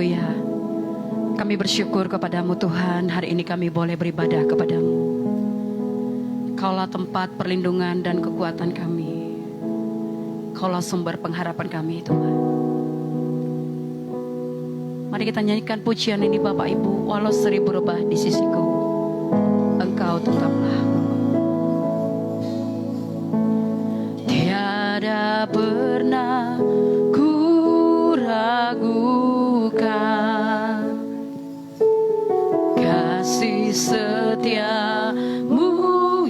Haleluya. Kami bersyukur kepadamu Tuhan, hari ini kami boleh beribadah kepadamu. Kaulah tempat perlindungan dan kekuatan kami. Kaulah sumber pengharapan kami Tuhan. Mari kita nyanyikan pujian ini Bapak Ibu. Walau 1000 rebah di sisiku, Engkau tetaplah. Tiada pernah ku ragukan kasih setiamu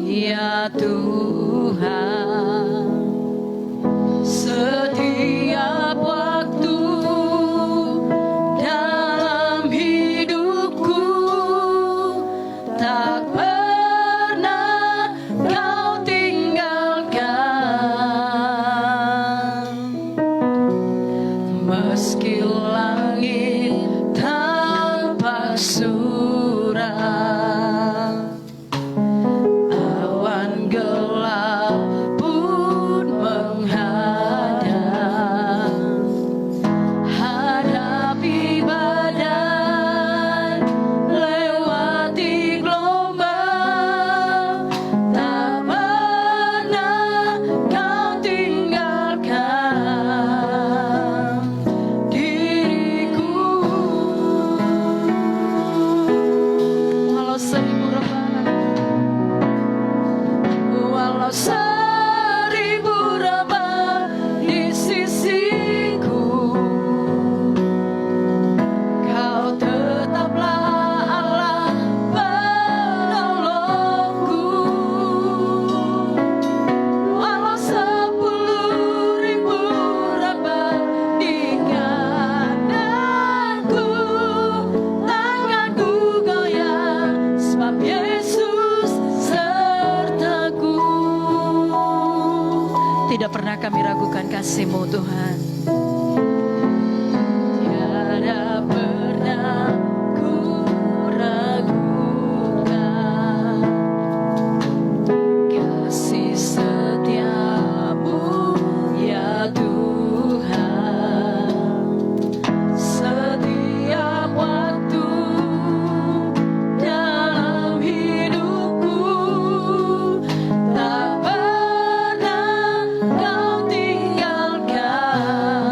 ya Tuhan. Setiap waktu dalam hidupku tak pernah kau tinggalkan. Meski langit tampak suram, awan gelap pun menghadang. Hadapi badai, lewati gelombang, tak pernah kau tinggalkan diriku. Walau 1000 rebah, walau 1000 rebah di sisiku, kau tetaplah Allah penolongku. Walau 10.000 rebah di kananku, tanganku goyang, sebab Yesus sertaku. Tidak pernah kami ragukan kasih-Mu Tuhan. Tiada pernah ku ragukan kasih setiamu ya Tuhan. Setiap waktu dalam hidupku tak pernah kau tinggalkan.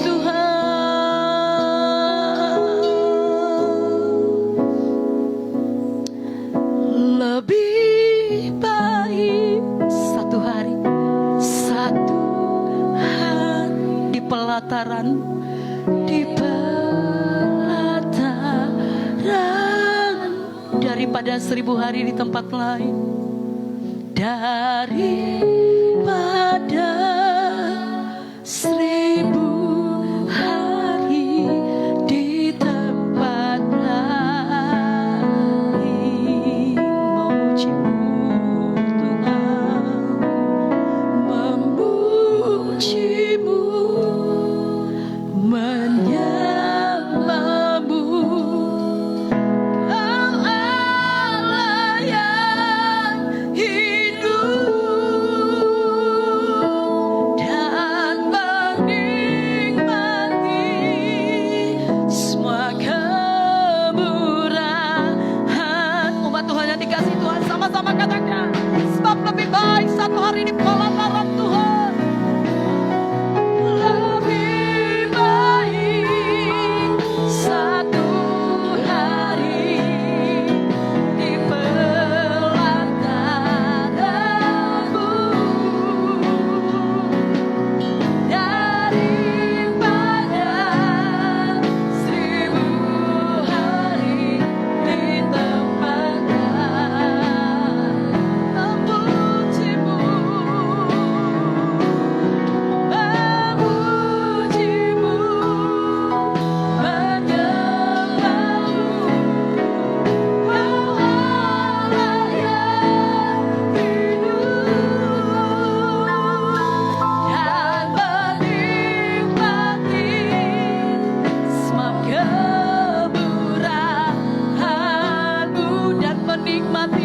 Tuhan. Lebih baik satu hari di pelataran, daripada 1000 hari di tempat lain, daripada 1000 hari di tempat lain. Memujimu Tuhan, memujimu, menyembahmu. Satu hari di pelataran Tuhan, lebih baik satu hari di pelataran-Mu daripada 1000 hari di tempat lain.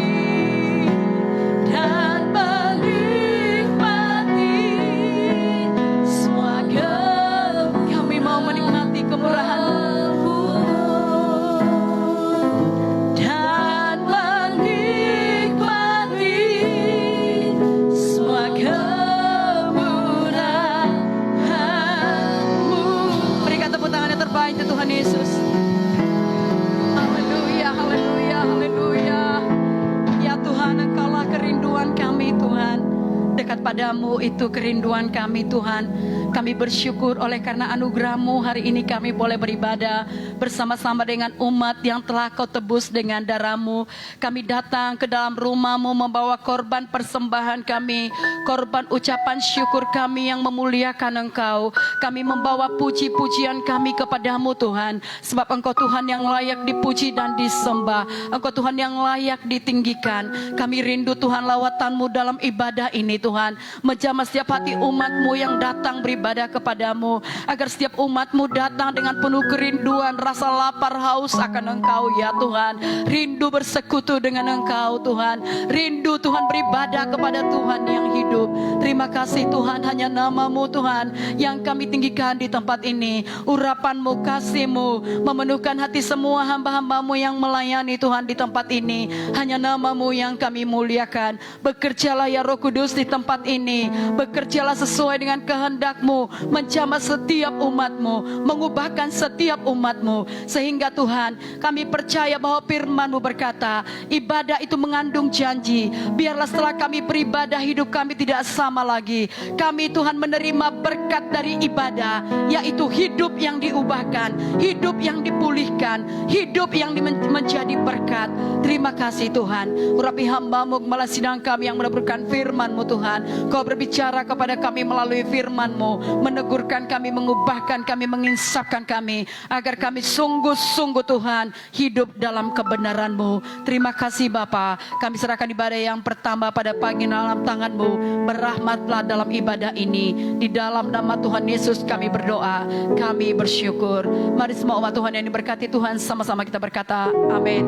Padamu itu kerinduan kami Tuhan. Kami bersyukur oleh karena anugerah-Mu hari ini kami boleh beribadah bersama-sama dengan umat yang telah Kau tebus dengan darah-Mu. Kami datang ke dalam rumah-Mu membawa korban persembahan kami, korban ucapan syukur kami yang memuliakan Engkau. Kami membawa puji-pujian kami kepadamu Tuhan, sebab Engkau Tuhan yang layak dipuji dan disembah. Engkau Tuhan yang layak ditinggikan. Kami rindu Tuhan lawatan-Mu dalam ibadah ini Tuhan, menjamah setiap hati umat-Mu yang datang beribadah kepadamu, agar setiap umat-Mu datang dengan penuh kerinduan, rasa lapar haus akan Engkau ya Tuhan. Rindu bersekutu dengan Engkau Tuhan, rindu Tuhan beribadah kepada Tuhan yang hidup. Terima kasih Tuhan, hanya nama-Mu Tuhan yang kami tinggikan di tempat ini. Urapan-Mu, kasih-Mu memenuhkan hati semua hamba-hamba-Mu yang melayani Tuhan di tempat ini. Hanya nama-Mu yang kami muliakan. Bekerjalah ya Roh Kudus di tempat ini, bekerjalah sesuai dengan kehendak-Mu, menjamah setiap umat-Mu, mengubahkan setiap umat-Mu, sehingga Tuhan kami percaya bahwa firman-Mu berkata ibadah itu mengandung janji. Biarlah setelah kami beribadah hidup kami tidak sama lagi. Kami Tuhan menerima berkat dari ibadah, yaitu hidup yang diubahkan, hidup yang dipulihkan, hidup yang menjadi berkat. Terima kasih Tuhan. Urapi hamba-Mu, kepala sidang kami yang meneburkan firman-Mu Tuhan. Kau berbicara kepada kami melalui firman-Mu, menegurkan kami, mengubahkan kami, menginsafkan kami, agar kami sungguh-sungguh Tuhan hidup dalam kebenaran-Mu. Terima kasih Bapa. Kami serahkan ibadah yang pertama pada pagi dalam tangan-Mu. Berrahmatlah dalam ibadah ini. Di dalam nama Tuhan Yesus kami berdoa, kami bersyukur. Mari semua umat Tuhan yang diberkati Tuhan, sama-sama kita berkata amin.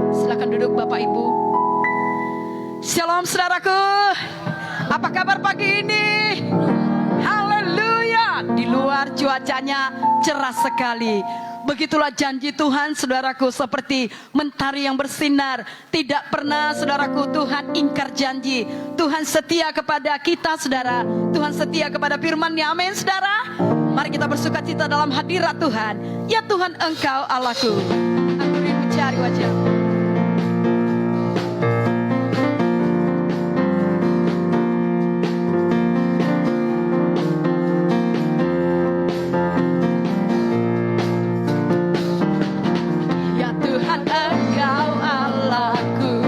Silakan duduk Bapak Ibu. Shalom saudaraku. Apa kabar pagi ini? Haleluya. Di luar cuacanya cerah sekali. Begitulah janji Tuhan saudaraku, seperti mentari yang bersinar. Tidak pernah saudaraku Tuhan ingkar janji. Tuhan setia kepada kita saudara. Tuhan setia kepada firman-Nya. Amin saudara. Mari kita bersuka cita dalam hadirat Tuhan. Ya Tuhan, Engkau Allahku, aku rindu mencari wajah-Mu. Ya Tuhan, Engkau Allahku,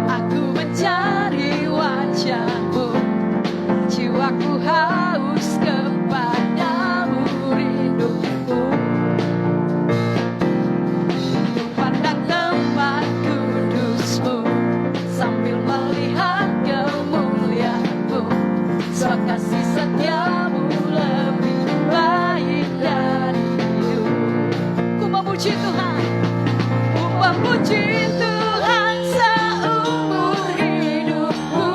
aku mencari wajah-Mu. Jiwaku haus kepadamu, rinduku pandang tempat kudus-Mu sambil melihat kemuliaan-Mu. Sebab kasih setia-Mu lebih baik dari hidup. Ku memuji Tuhan, ku memuji Tuhan seumur hidupku,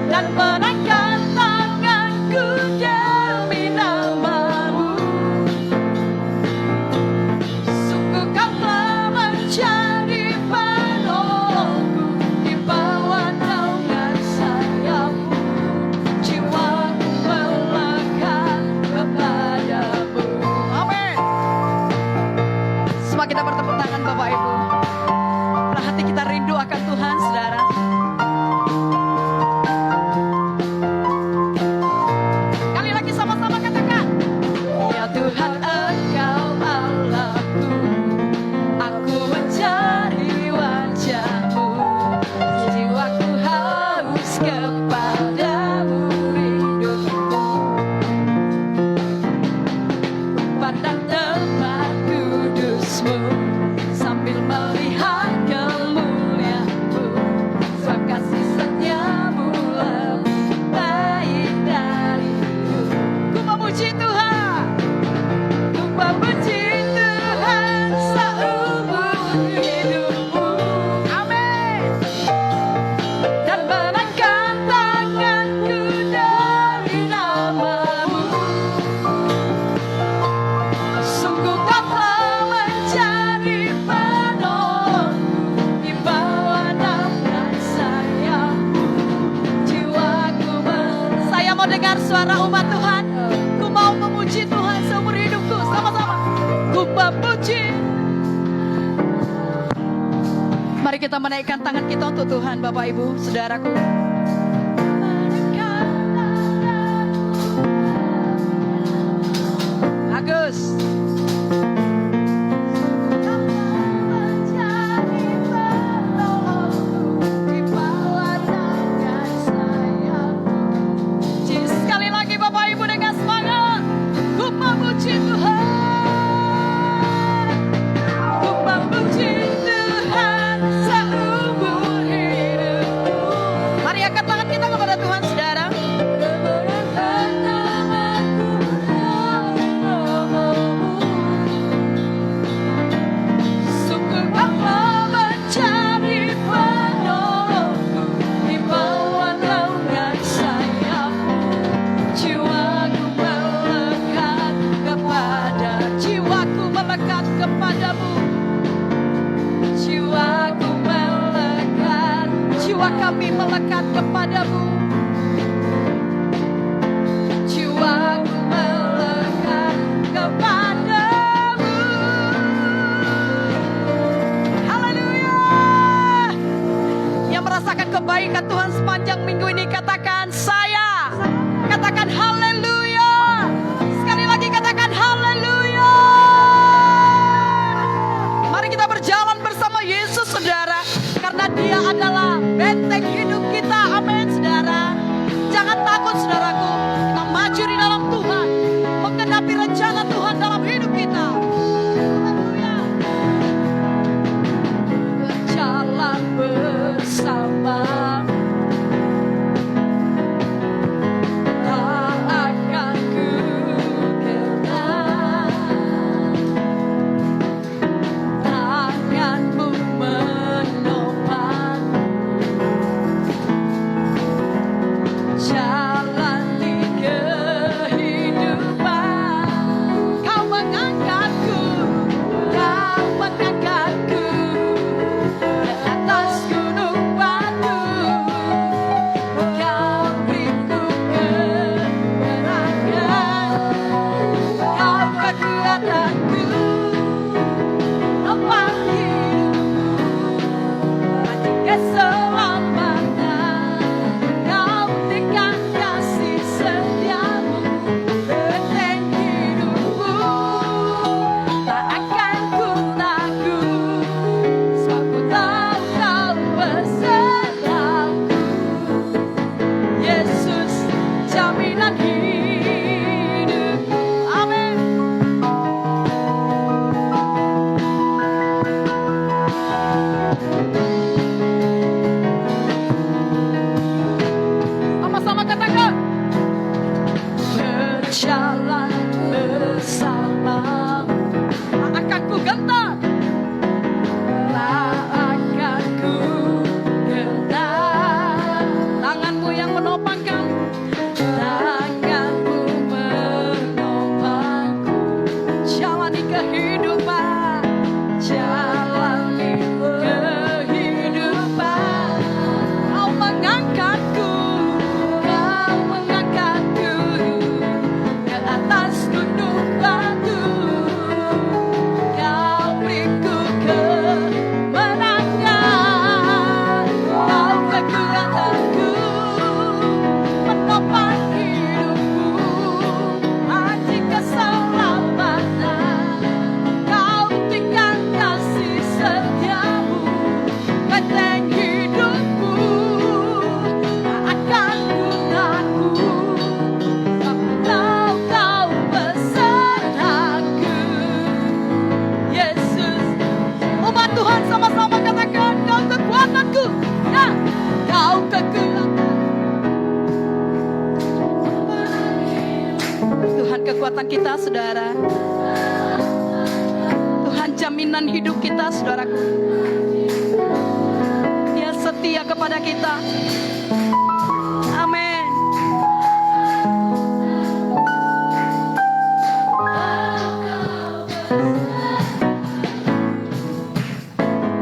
dan menangkan tanganku demi nama-Mu. Sungguh Kau telah menjadi penolongku, di bawah naungan sayap-Mu jiwaku melekat kepadamu. Amin. Semua kita bertepuk tangan Bapak Ibu. Hati kita rindu akan Tuhan, saudara. Kali lagi sama-sama katakan. Ya Tuhan, Engkau Allahku, aku mencari wajah-Mu. Jiwaku haus kepadamu, rinduku pandang tempat kudus-Mu sambil melihat kemuliaan-Mu. Sebab kasih setia-Mu lebih baik dari hidup. Ku memuji Tuhan, ku memuji Tuhan seumur hidupku. Amin. Dan menangkan tanganku dari nama-Mu. Sungguh Kau telah menjadi penolongku, di bawah naungan sayap-Mu jiwaku Saya mau dengar suara umat Tuhan. Ku mau memuji Tuhan seumur hidupku. Sama-sama. Ku memuji. Mari kita menaikkan tangan kita untuk Tuhan, Bapak Ibu, saudaraku. Bagus. Sekali lagi Bapak Ibu dengan semangat. Ku memuji Tuhan, ku memuji Tuhan seumur hidupku. Mari ya jalan bersama. Akan ku gentar, akan ku gentar. Tanganmu yang menopangkan, tanganmu menopangku. Jalani kehidupan, jalani kehidupan. Kau mengangkatku, kau mengangkatku ke atas gunung batu. Kau beriku kemenangan, kau kekuatanku, menopang hidupku, hati keselamatan. Kau buktikan kasih setiamu, benteng hidupku, tak akan ku takut, sebab kau besertaku. Yesus, umat Tuhan sama-sama katakan, kau kekuatanku, ya, kau kekuatan. Tuhan kekuatan kita, saudara. Tuhan jaminan hidup kita, saudaraku. Dia setia kepada kita. Amin.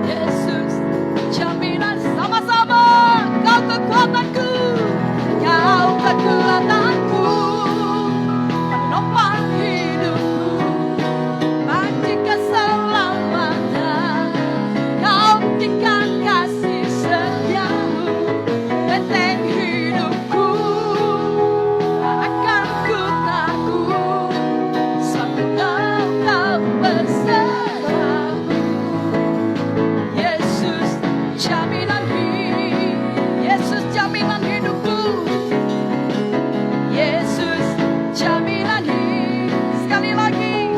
Yesus, jaminan sama-sama. Kau kekuatanku, kau kekuatanku, menopang hidupku, bagi keselamatan. Kau buktikan kasih setiamu, benteng hidupku, tak akan ku takut, sebab kau besertaku. Yesus, jaminan hidup. Yesus, jaminan hidupku. Yesus, jaminan hidup. Sekali lagi,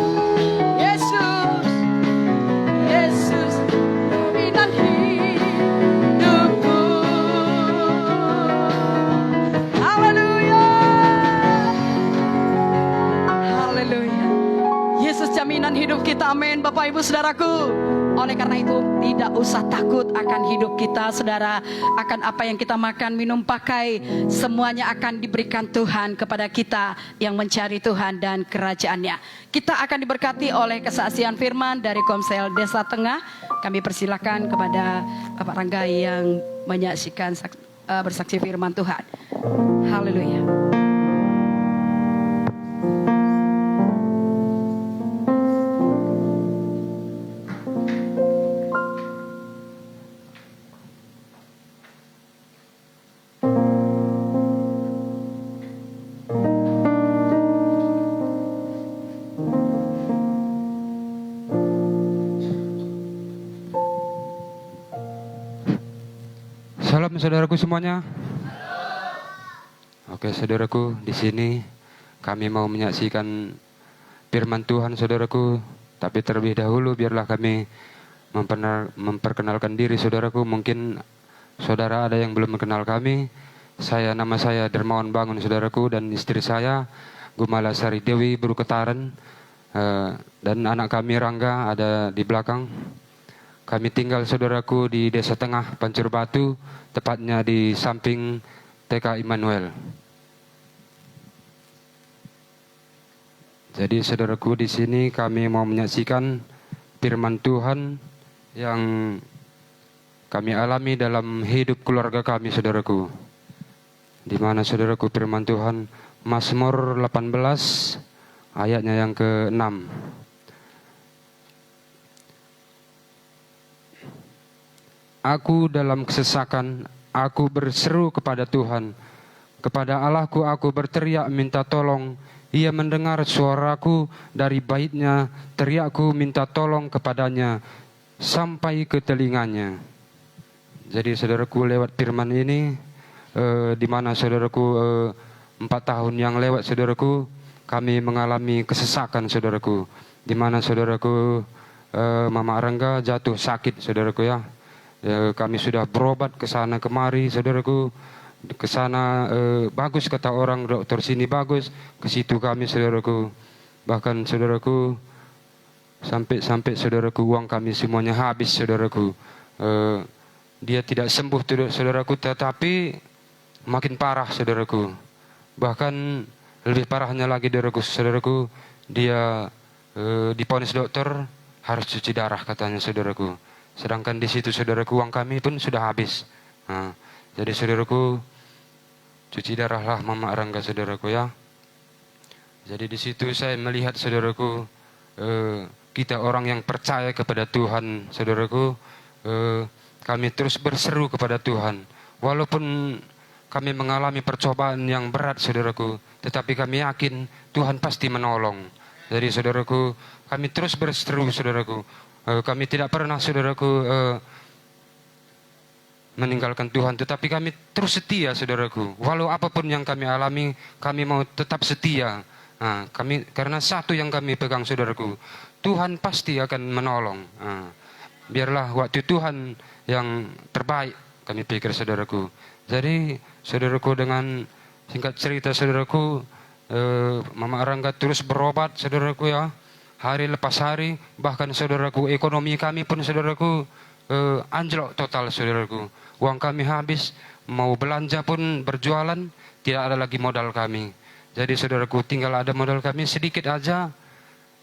Yesus, Yesus, jaminan hidupku. Haleluya, haleluya. Yesus jaminan hidup kita, amin. Bapak Ibu Saudaraku, oleh karena itu tidak usah takut akan hidup kita, saudara. Akan apa yang kita makan, minum, pakai, semuanya akan diberikan Tuhan kepada kita yang mencari Tuhan dan kerajaannya. Kita akan diberkati oleh kesaksian firman dari Komsel Desa Tengah. Kami persilakan kepada Bapak Rangga yang menyaksikan bersaksi firman Tuhan. Haleluya. Salam saudaraku semuanya. Oke saudaraku, di sini kami mau menyaksikan firman Tuhan saudaraku. Tapi terlebih dahulu biarlah kami memperkenalkan diri saudaraku. Mungkin saudara ada yang belum mengenal kami. Nama saya Dermawan Bangun saudaraku, dan istri saya Gumala Sari Dewi Beruketaran, dan anak kami Rangga ada di belakang. Kami tinggal saudaraku di Desa Tengah, Pancur Batu, tepatnya di samping TK Immanuel. Jadi saudaraku, di sini kami mau menyaksikan firman Tuhan yang kami alami dalam hidup keluarga kami saudaraku. Di mana saudaraku firman Tuhan Mazmur 18 ayatnya yang ke-6. Aku dalam kesesakan, aku berseru kepada Tuhan. Kepada Allahku aku berteriak minta tolong. Ia mendengar suaraku dari baitnya, teriakku minta tolong kepadanya sampai ke telinganya. Jadi saudaraku, lewat firman ini, di mana saudaraku 4 tahun yang lewat saudaraku, kami mengalami kesesakan saudaraku. Di mana saudaraku Mama Rangga jatuh sakit saudaraku ya. Kami sudah berobat ke sana kemari saudaraku, ke sana bagus, kata orang, dokter sini bagus, ke situ kami saudaraku. Bahkan saudaraku, sampai saudaraku uang kami semuanya habis saudaraku. Dia tidak sembuh saudaraku, tetapi makin parah saudaraku. Bahkan lebih parahnya lagi saudaraku, dia divonis dokter harus cuci darah katanya saudaraku. Sedangkan di situ saudaraku uang kami pun sudah habis. Nah, jadi saudaraku, cuci darahlah Mama Rangga saudaraku ya. Jadi di situ saya melihat saudaraku, kita orang yang percaya kepada Tuhan saudaraku, kami terus berseru kepada Tuhan. Walaupun kami mengalami percobaan yang berat saudaraku, tetapi kami yakin Tuhan pasti menolong. Jadi saudaraku, kami terus berseru saudaraku. Kami tidak pernah saudaraku meninggalkan Tuhan, tetapi kami terus setia saudaraku. Walau apapun yang kami alami, kami mau tetap setia. Nah, karena satu yang kami pegang saudaraku, Tuhan pasti akan menolong. Nah, biarlah waktu Tuhan yang terbaik, kami pikir saudaraku. Jadi saudaraku, dengan singkat cerita saudaraku, Mama Rangga terus berobat saudaraku ya, hari lepas hari. Bahkan saudaraku, ekonomi kami pun saudaraku anjlok total saudaraku. Uang kami habis, mau belanja pun berjualan, tidak ada lagi modal kami. Jadi saudaraku, tinggal ada modal kami sedikit aja.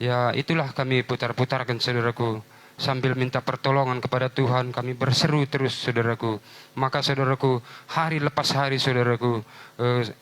Ya itulah kami putar-putarkan saudaraku. Sambil minta pertolongan kepada Tuhan, kami berseru terus saudaraku. Maka saudaraku, hari lepas hari saudaraku,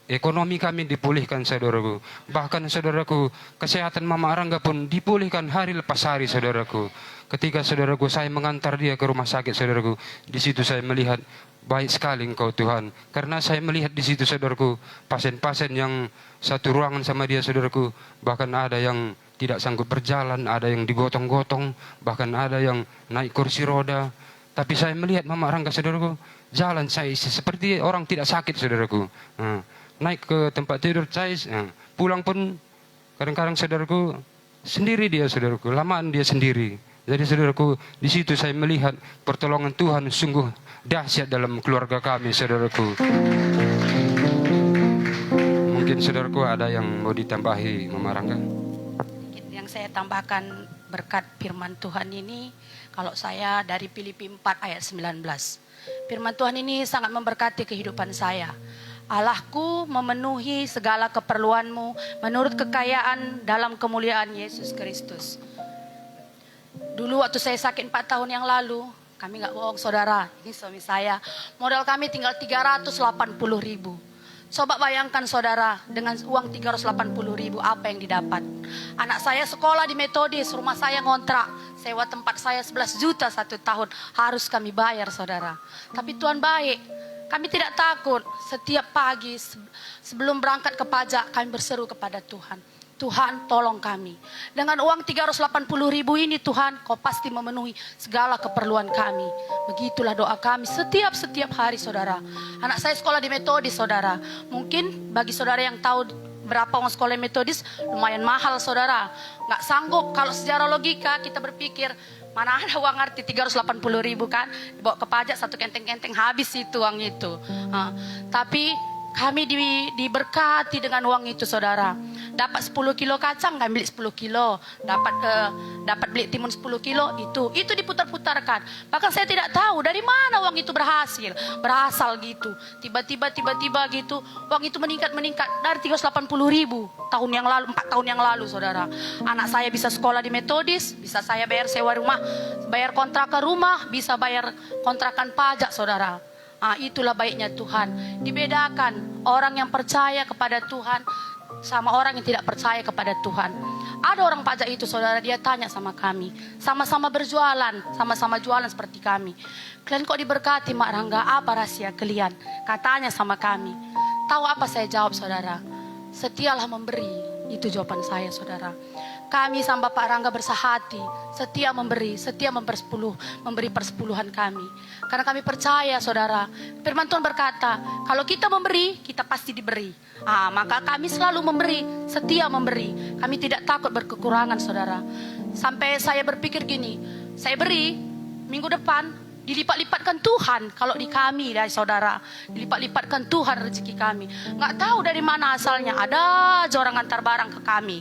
ekonomi kami dipulihkan saudaraku. Bahkan saudaraku, kesehatan Mama Rangga pun dipulihkan hari lepas hari saudaraku. Ketika saudaraku saya mengantar dia ke rumah sakit saudaraku, di situ saya melihat baik sekali Engkau Tuhan. Karena saya melihat di situ saudaraku, pasien-pasien yang satu ruangan sama dia saudaraku, bahkan ada yang tidak sanggup berjalan, ada yang digotong-gotong, bahkan ada yang naik kursi roda. Tapi saya melihat Mama Rangga saudaraku, jalan saya seperti orang tidak sakit saudaraku. Naik ke tempat tidur saya, pulang pun kadang-kadang saudaraku sendiri dia saudaraku, lamaan dia sendiri. Jadi saudaraku, di situ saya melihat pertolongan Tuhan sungguh dahsyat dalam keluarga kami saudaraku. Mungkin saudaraku ada yang mau ditambahi Mama Rangga? Yang saya tambahkan berkat firman Tuhan ini, kalau saya dari Filipi 4 ayat 19. Firman Tuhan ini sangat memberkati kehidupan saya. Allahku memenuhi segala keperluanmu menurut kekayaan dalam kemuliaan Yesus Kristus. Dulu waktu saya sakit 4 tahun yang lalu, kami gak bohong saudara, ini suami saya, modal kami tinggal 380.000. Coba bayangkan saudara, dengan uang 380.000 apa yang didapat. Anak saya sekolah di Metodis, rumah saya ngontrak, sewa tempat saya 11 juta 1 tahun, harus kami bayar saudara. Tapi Tuhan baik, kami tidak takut. Setiap pagi sebelum berangkat ke pajak, kami berseru kepada Tuhan. Tuhan tolong kami. Dengan uang 380.000 ini Tuhan, Kau pasti memenuhi segala keperluan kami. Begitulah doa kami setiap hari saudara. Anak saya sekolah di Metodis saudara. Mungkin bagi saudara yang tahu berapa uang sekolah Metodis, lumayan mahal saudara. Nggak sanggup, kalau secara logika kita berpikir, mana ada uang arti 380.000 kan, dibawa ke pajak satu kenteng-kenteng habis itu uang itu. Tapi kami diberkati dengan uang itu saudara. Dapat 10 kilo kacang, kami beli 10 kilo. Dapat beli timun 10 kilo, itu diputar-putarkan. Bahkan saya tidak tahu dari mana uang itu berasal gitu. Tiba-tiba gitu, uang itu meningkat dari 380.000 tahun yang lalu, 4 tahun yang lalu saudara. Anak saya bisa sekolah di Metodis, bisa saya bayar sewa rumah, bayar kontrakan rumah, bisa bayar kontrakan pajak saudara. Itulah baiknya Tuhan. Dibedakan orang yang percaya kepada Tuhan sama orang yang tidak percaya kepada Tuhan. Ada orang pajak itu saudara, dia tanya sama kami, sama-sama berjualan, sama-sama jualan seperti kami. Kalian kok diberkati Mak Rangga, apa rahasia kalian? Katanya sama kami. Tahu apa saya jawab saudara? Setialah memberi. Itu jawaban saya saudara. Kami sama Bapak Rangga bersahati, setia memberi, setia memberi persepuluhan kami. Karena kami percaya saudara, firman Tuhan berkata, kalau kita memberi, kita pasti diberi. Maka kami selalu memberi, setia memberi. Kami tidak takut berkekurangan saudara. Sampai saya berpikir gini, saya beri, minggu depan Dilipat-lipatkan Tuhan kalau di kami, dari saudara. Dilipat-lipatkan Tuhan rezeki kami. Nggak tahu dari mana asalnya. Ada aja orang antar barang ke kami.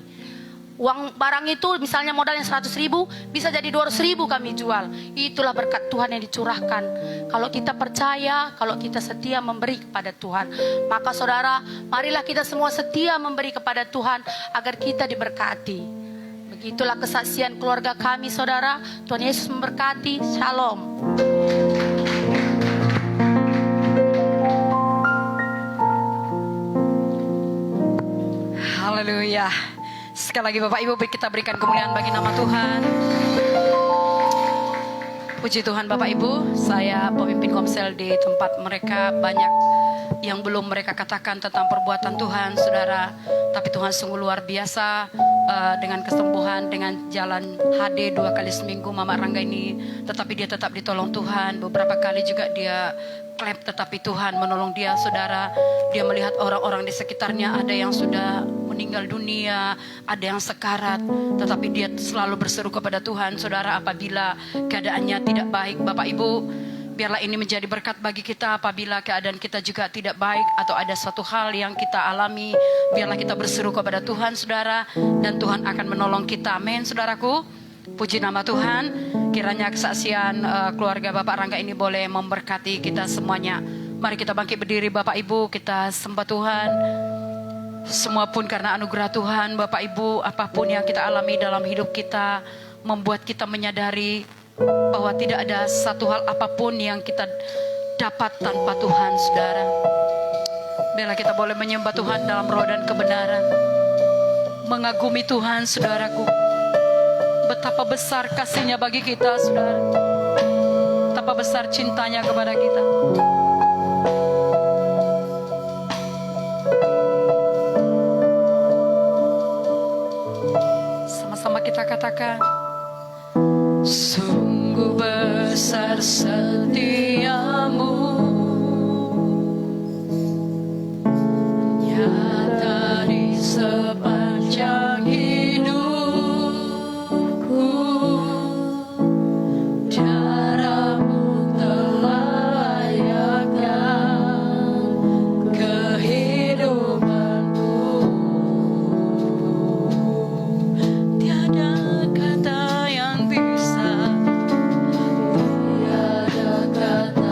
Uang barang itu misalnya modalnya 100.000, bisa jadi 200.000 kami jual. Itulah berkat Tuhan yang dicurahkan. Kalau kita percaya, kalau kita setia memberi kepada Tuhan, maka saudara, marilah kita semua setia memberi kepada Tuhan agar kita diberkati. Begitulah kesaksian keluarga kami, saudara. Tuhan Yesus memberkati. Shalom. Haleluya. Sekali lagi Bapak Ibu, kita berikan kemuliaan bagi nama Tuhan. Puji Tuhan Bapak Ibu, saya pemimpin Komsel di tempat mereka, banyak yang belum mereka katakan tentang perbuatan Tuhan, saudara. Tapi Tuhan sungguh luar biasa, dengan kesembuhan, dengan jalan HD 2 kali seminggu Mama Rangga ini. Tetapi dia tetap ditolong Tuhan. Beberapa kali juga dia klep, tetapi Tuhan menolong dia, saudara. Dia melihat orang-orang di sekitarnya, ada yang sudah meninggal dunia, ada yang sekarat, tetapi dia selalu berseru kepada Tuhan, saudara. Apabila keadaannya tidak baik, Bapak Ibu, biarlah ini menjadi berkat bagi kita. Apabila keadaan kita juga tidak baik atau ada suatu hal yang kita alami, biarlah kita berseru kepada Tuhan, saudara, dan Tuhan akan menolong kita. Amin, saudaraku. Puji nama Tuhan. Kiranya kesaksian keluarga Bapak Rangga ini boleh memberkati kita semuanya. Mari kita bangkit berdiri Bapak Ibu, kita sembah Tuhan. Semua pun karena anugerah Tuhan, Bapak Ibu, apapun yang kita alami dalam hidup kita membuat kita menyadari bahwa tidak ada satu hal apapun yang kita dapat tanpa Tuhan, saudara. Biarlah kita boleh menyembah Tuhan dalam roh dan kebenaran, mengagumi Tuhan, saudaraku. Betapa besar kasih-Nya bagi kita, saudara. Betapa besar cintanya kepada kita. Sama-sama kita katakan, sungguh besar setiamu, nyata di sepanjang hidupku. Darahmu telah layakkan kehidupanku. Tiada kata yang bisa, tiada kata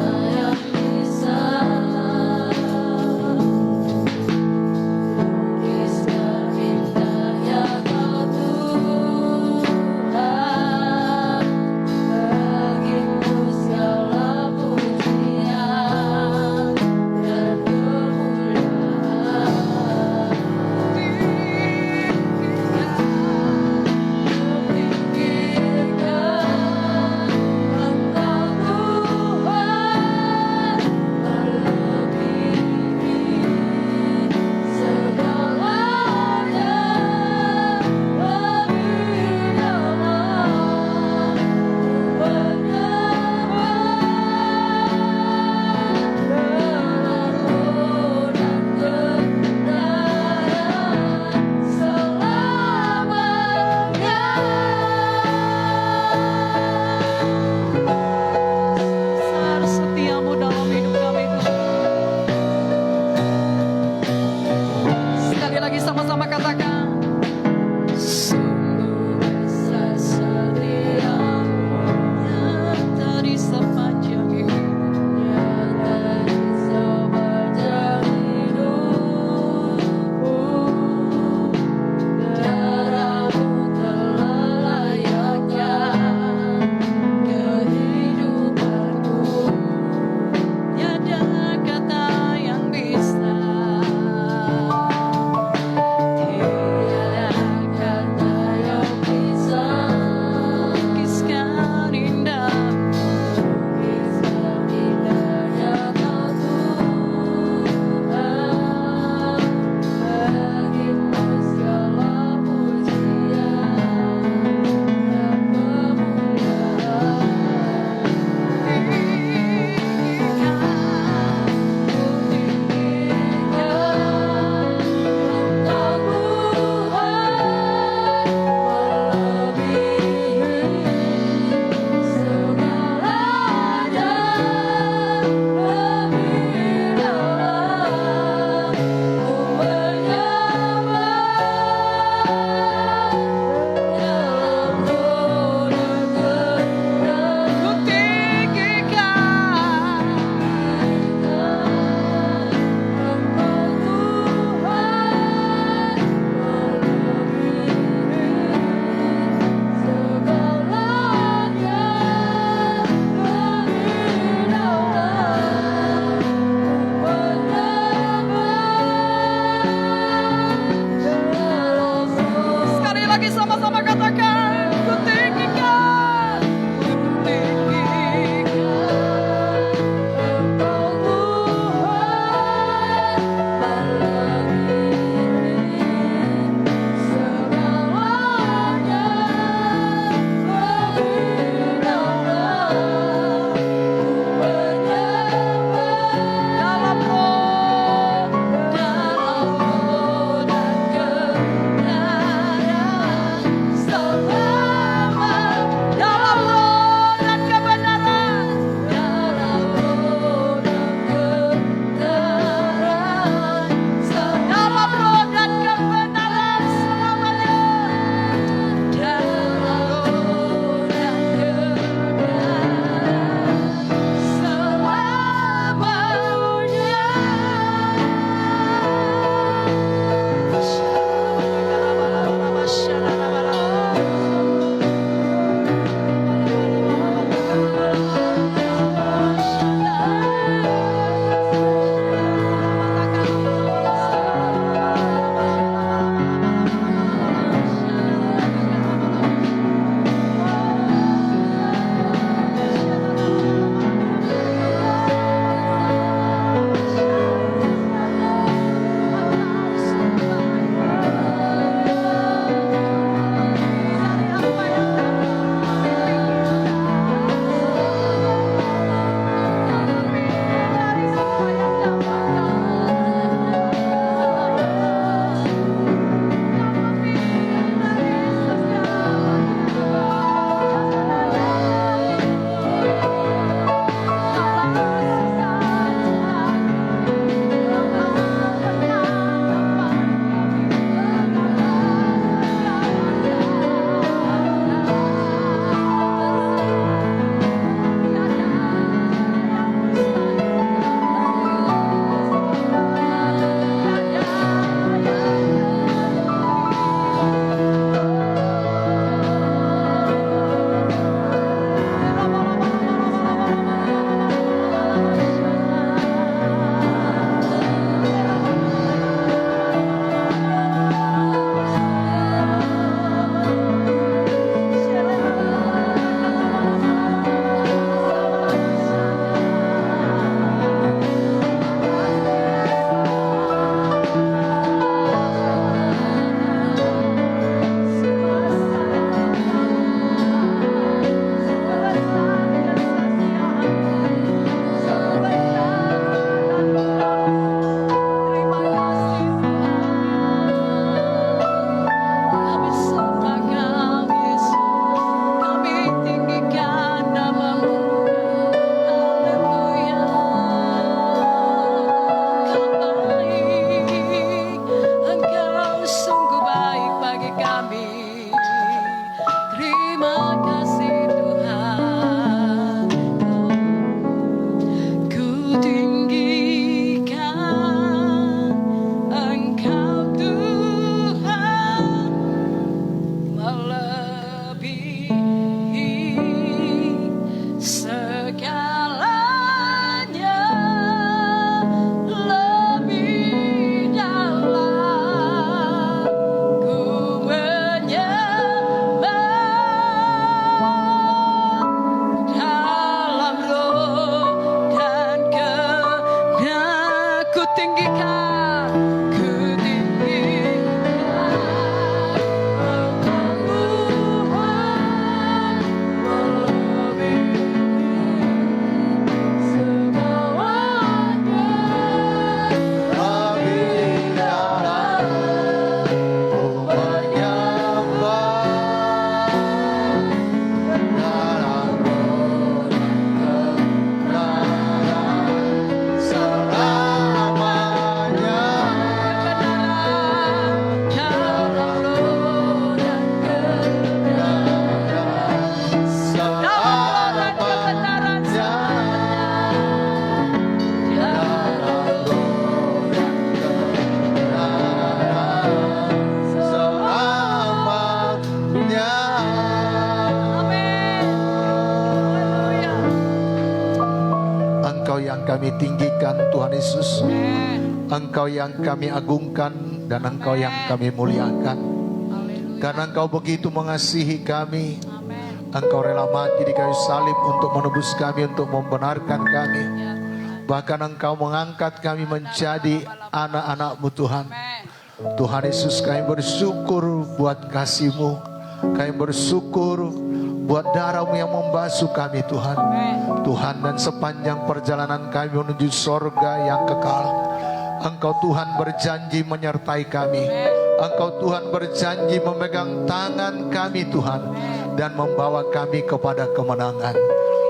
kami tinggikan Tuhan Yesus. Engkau yang kami agungkan dan Engkau yang kami muliakan. Karena Engkau begitu mengasihi kami. Engkau rela mati di kayu salib untuk menebus kami, untuk membenarkan kami. Bahkan Engkau mengangkat kami menjadi anak-anak-Mu Tuhan. Tuhan Yesus, kami bersyukur buat kasih-Mu. Kami bersyukur buat darah-Mu yang membasuh kami Tuhan. Tuhan, dan sepanjang perjalanan kami menuju sorga yang kekal, Engkau Tuhan berjanji menyertai kami. Engkau Tuhan berjanji memegang tangan kami Tuhan, dan membawa kami kepada kemenangan.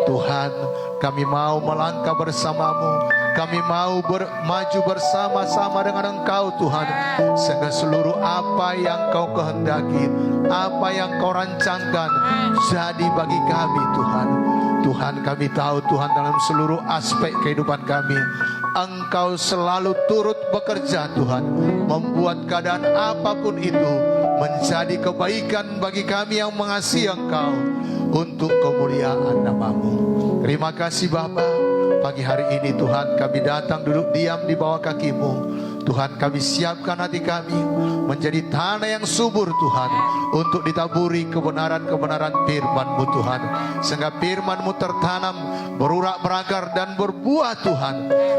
Tuhan, kami mau melangkah bersama-Mu. Kami mau maju bersama-sama dengan Engkau Tuhan. Sehingga seluruh apa yang Kau kehendaki, apa yang Kau rancangkan, jadi bagi kami Tuhan. Tuhan, kami tahu Tuhan, dalam seluruh aspek kehidupan kami, Engkau selalu turut bekerja Tuhan, membuat keadaan apapun itu menjadi kebaikan bagi kami yang mengasihi Engkau, untuk kemuliaan nama-Mu. Terima kasih Bapa. Pagi hari ini Tuhan, kami datang duduk diam di bawah kaki-Mu. Tuhan, kami siapkan hati kami menjadi tanah yang subur Tuhan, untuk ditaburi kebenaran-kebenaran firman-Mu Tuhan. Sehingga firman-Mu tertanam, berurak berakar dan berbuah Tuhan.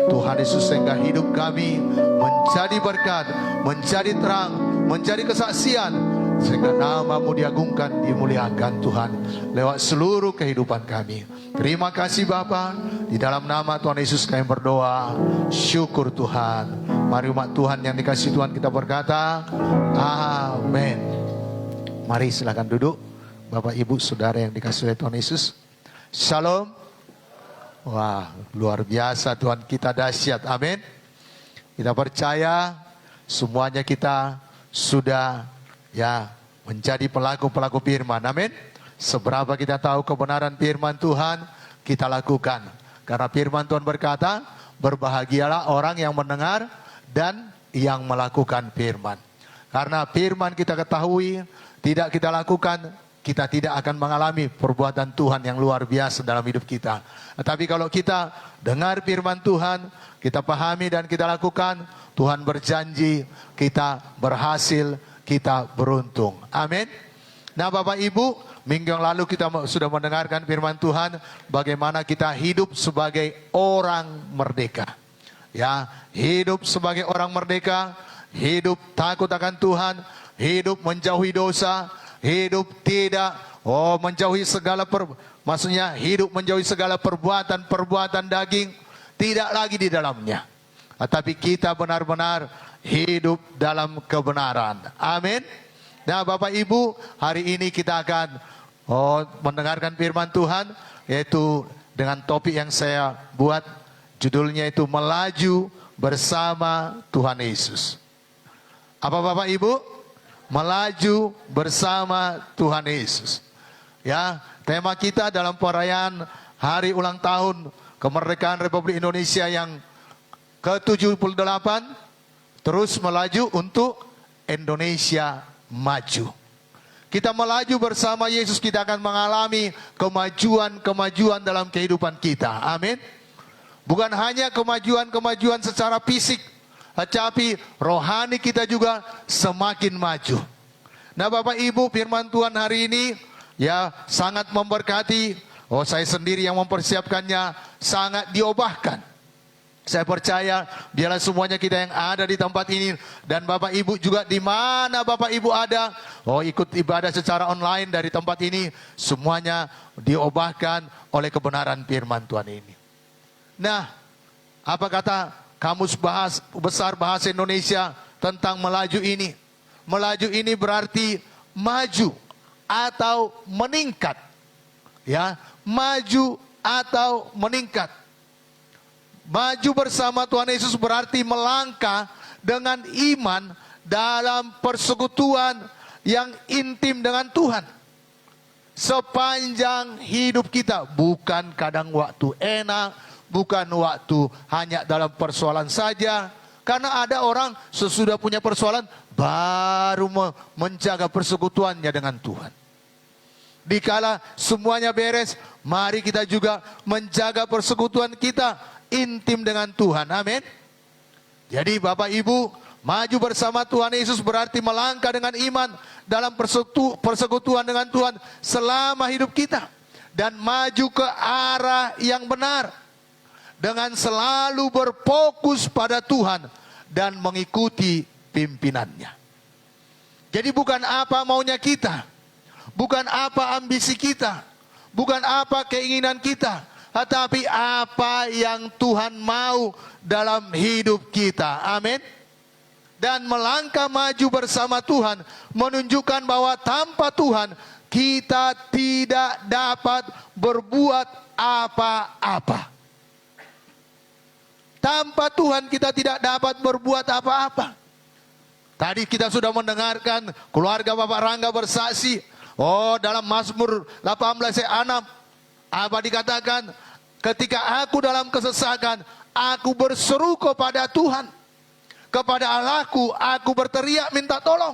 Tuhan Yesus, sehingga hidup kami menjadi berkat, menjadi terang, menjadi kesaksian, sehingga nama-Mu diagungkan, dimuliakan Tuhan, lewat seluruh kehidupan kami. Terima kasih Bapa. Di dalam nama Tuhan Yesus kami berdoa. Syukur Tuhan. Mari umat Tuhan yang dikasihi Tuhan kita berkata, amin. Mari silakan duduk. Bapak Ibu Saudara yang dikasihi oleh Tuhan Yesus. Shalom. Wah, luar biasa Tuhan kita dahsyat. Amin. Kita percaya semuanya kita sudah menjadi pelaku-pelaku firman. Amin. Seberapa kita tahu kebenaran firman Tuhan, kita lakukan. Karena firman Tuhan berkata, berbahagialah orang yang mendengar dan yang melakukan firman. Karena firman kita ketahui, tidak kita lakukan, kita tidak akan mengalami perbuatan Tuhan yang luar biasa dalam hidup kita. Tetapi kalau kita dengar firman Tuhan, kita pahami dan kita lakukan, Tuhan berjanji kita berhasil, kita beruntung. Amin. Nah Bapak Ibu, minggu yang lalu kita sudah mendengarkan firman Tuhan, bagaimana kita hidup sebagai orang merdeka. Ya, hidup sebagai orang merdeka, hidup takut akan Tuhan, hidup menjauhi dosa, hidup tidak menjauhi segala maksudnya hidup menjauhi segala perbuatan daging, tidak lagi di dalamnya. Tetapi kita benar-benar hidup dalam kebenaran. Amin. Nah Bapak Ibu, hari ini kita akan mendengarkan firman Tuhan, yaitu dengan topik yang saya buat, judulnya itu melaju bersama Tuhan Yesus. Apa Bapak Ibu? Melaju bersama Tuhan Yesus. Ya, tema kita dalam perayaan hari ulang tahun kemerdekaan Republik Indonesia yang ke-78, terus melaju untuk Indonesia maju. Kita melaju bersama Yesus, kita akan mengalami kemajuan-kemajuan dalam kehidupan kita. Amin. Bukan hanya kemajuan-kemajuan secara fisik, tetapi rohani kita juga semakin maju. Nah Bapak Ibu, firman Tuhan hari ini sangat memberkati. Saya sendiri yang mempersiapkannya, sangat diubahkan. Saya percaya biarlah semuanya kita yang ada di tempat ini, dan Bapak Ibu juga di mana Bapak Ibu ada, ikut ibadah secara online dari tempat ini, semuanya diubahkan oleh kebenaran firman Tuhan ini. Nah, apa kata Kamus Besar Bahasa Indonesia tentang melaju ini? Melaju ini berarti maju atau meningkat. Ya, maju atau meningkat. Maju bersama Tuhan Yesus berarti melangkah dengan iman dalam persekutuan yang intim dengan Tuhan. Sepanjang hidup kita, bukan kadang waktu enak, bukan waktu hanya dalam persoalan saja. Karena ada orang sesudah punya persoalan baru menjaga persekutuannya dengan Tuhan. Dikala semuanya beres, mari kita juga menjaga persekutuan kita intim dengan Tuhan. Amin. Jadi Bapak Ibu, maju bersama Tuhan Yesus berarti melangkah dengan iman dalam persekutuan dengan Tuhan selama hidup kita. Dan maju ke arah yang benar. Dengan selalu berfokus pada Tuhan dan mengikuti pimpinannya. Jadi bukan apa maunya kita, bukan apa ambisi kita, bukan apa keinginan kita, tetapi apa yang Tuhan mau dalam hidup kita. Amin. Dan melangkah maju bersama Tuhan menunjukkan bahwa tanpa Tuhan kita tidak dapat berbuat apa-apa. Tanpa Tuhan kita tidak dapat berbuat apa-apa. Tadi kita sudah mendengarkan keluarga Bapak Rangga bersaksi. Oh, dalam Mazmur 18 ayat 6. Apa dikatakan? Ketika aku dalam kesesakan, aku berseru kepada Tuhan. Kepada Allahku, aku berteriak minta tolong.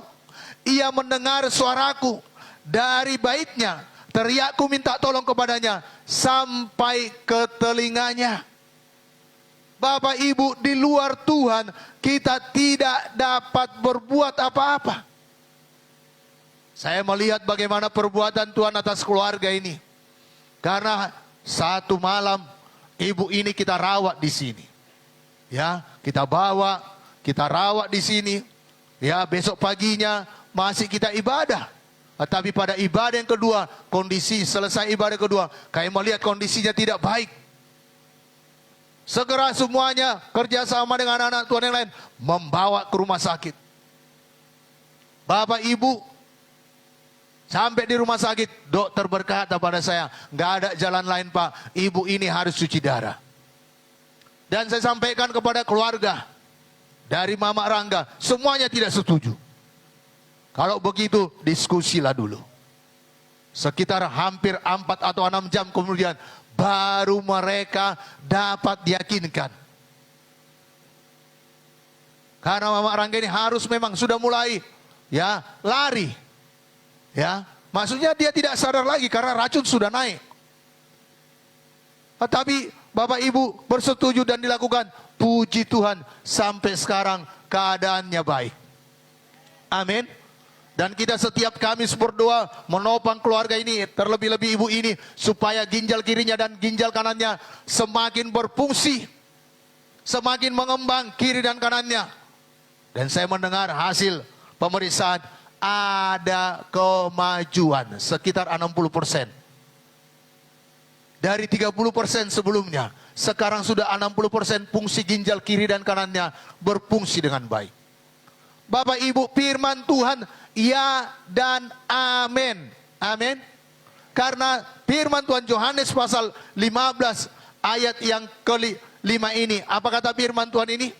Ia mendengar suaraku. Dari baitnya, teriakku minta tolong kepadanya. Sampai ke telinganya. Bapak Ibu, di luar Tuhan kita tidak dapat berbuat apa-apa. Saya melihat bagaimana perbuatan Tuhan atas keluarga ini. Karena satu malam ibu ini kita rawat di sini. Ya, kita bawa, kita rawat di sini. Ya, besok paginya masih kita ibadah. Tapi pada ibadah yang kedua, kondisi selesai ibadah kedua, kami melihat kondisinya tidak baik. Segera semuanya kerjasama dengan anak Tuhan yang lain membawa ke rumah sakit. Bapak Ibu, sampai di rumah sakit, dokter berkata pada saya, nggak ada jalan lain Pak, ibu ini harus cuci darah. Dan saya sampaikan kepada keluarga dari Mama Rangga, semuanya tidak setuju. Kalau begitu diskusilah dulu. Sekitar hampir 4 atau 6 jam kemudian baru mereka dapat diyakinkan. Karena Mama Rangga ini harus memang sudah mulai ya lari. Ya, maksudnya dia tidak sadar lagi karena racun sudah naik. Tetapi Bapak Ibu bersetuju dan dilakukan. Puji Tuhan sampai sekarang keadaannya baik. Amin. Dan kita setiap Kamis berdoa menopang keluarga ini, terlebih-lebih ibu ini, supaya ginjal kirinya dan ginjal kanannya semakin berfungsi, semakin mengembang kiri dan kanannya. Dan saya mendengar hasil pemeriksaan ada kemajuan sekitar 60%. Dari 30% sebelumnya, sekarang sudah 60% fungsi ginjal kiri dan kanannya berfungsi dengan baik. Bapak Ibu, firman Tuhan ya dan amin. Amin. Karena firman Tuhan Yohanes pasal 15 ayat yang ke-5 ini. Apa kata firman Tuhan ini?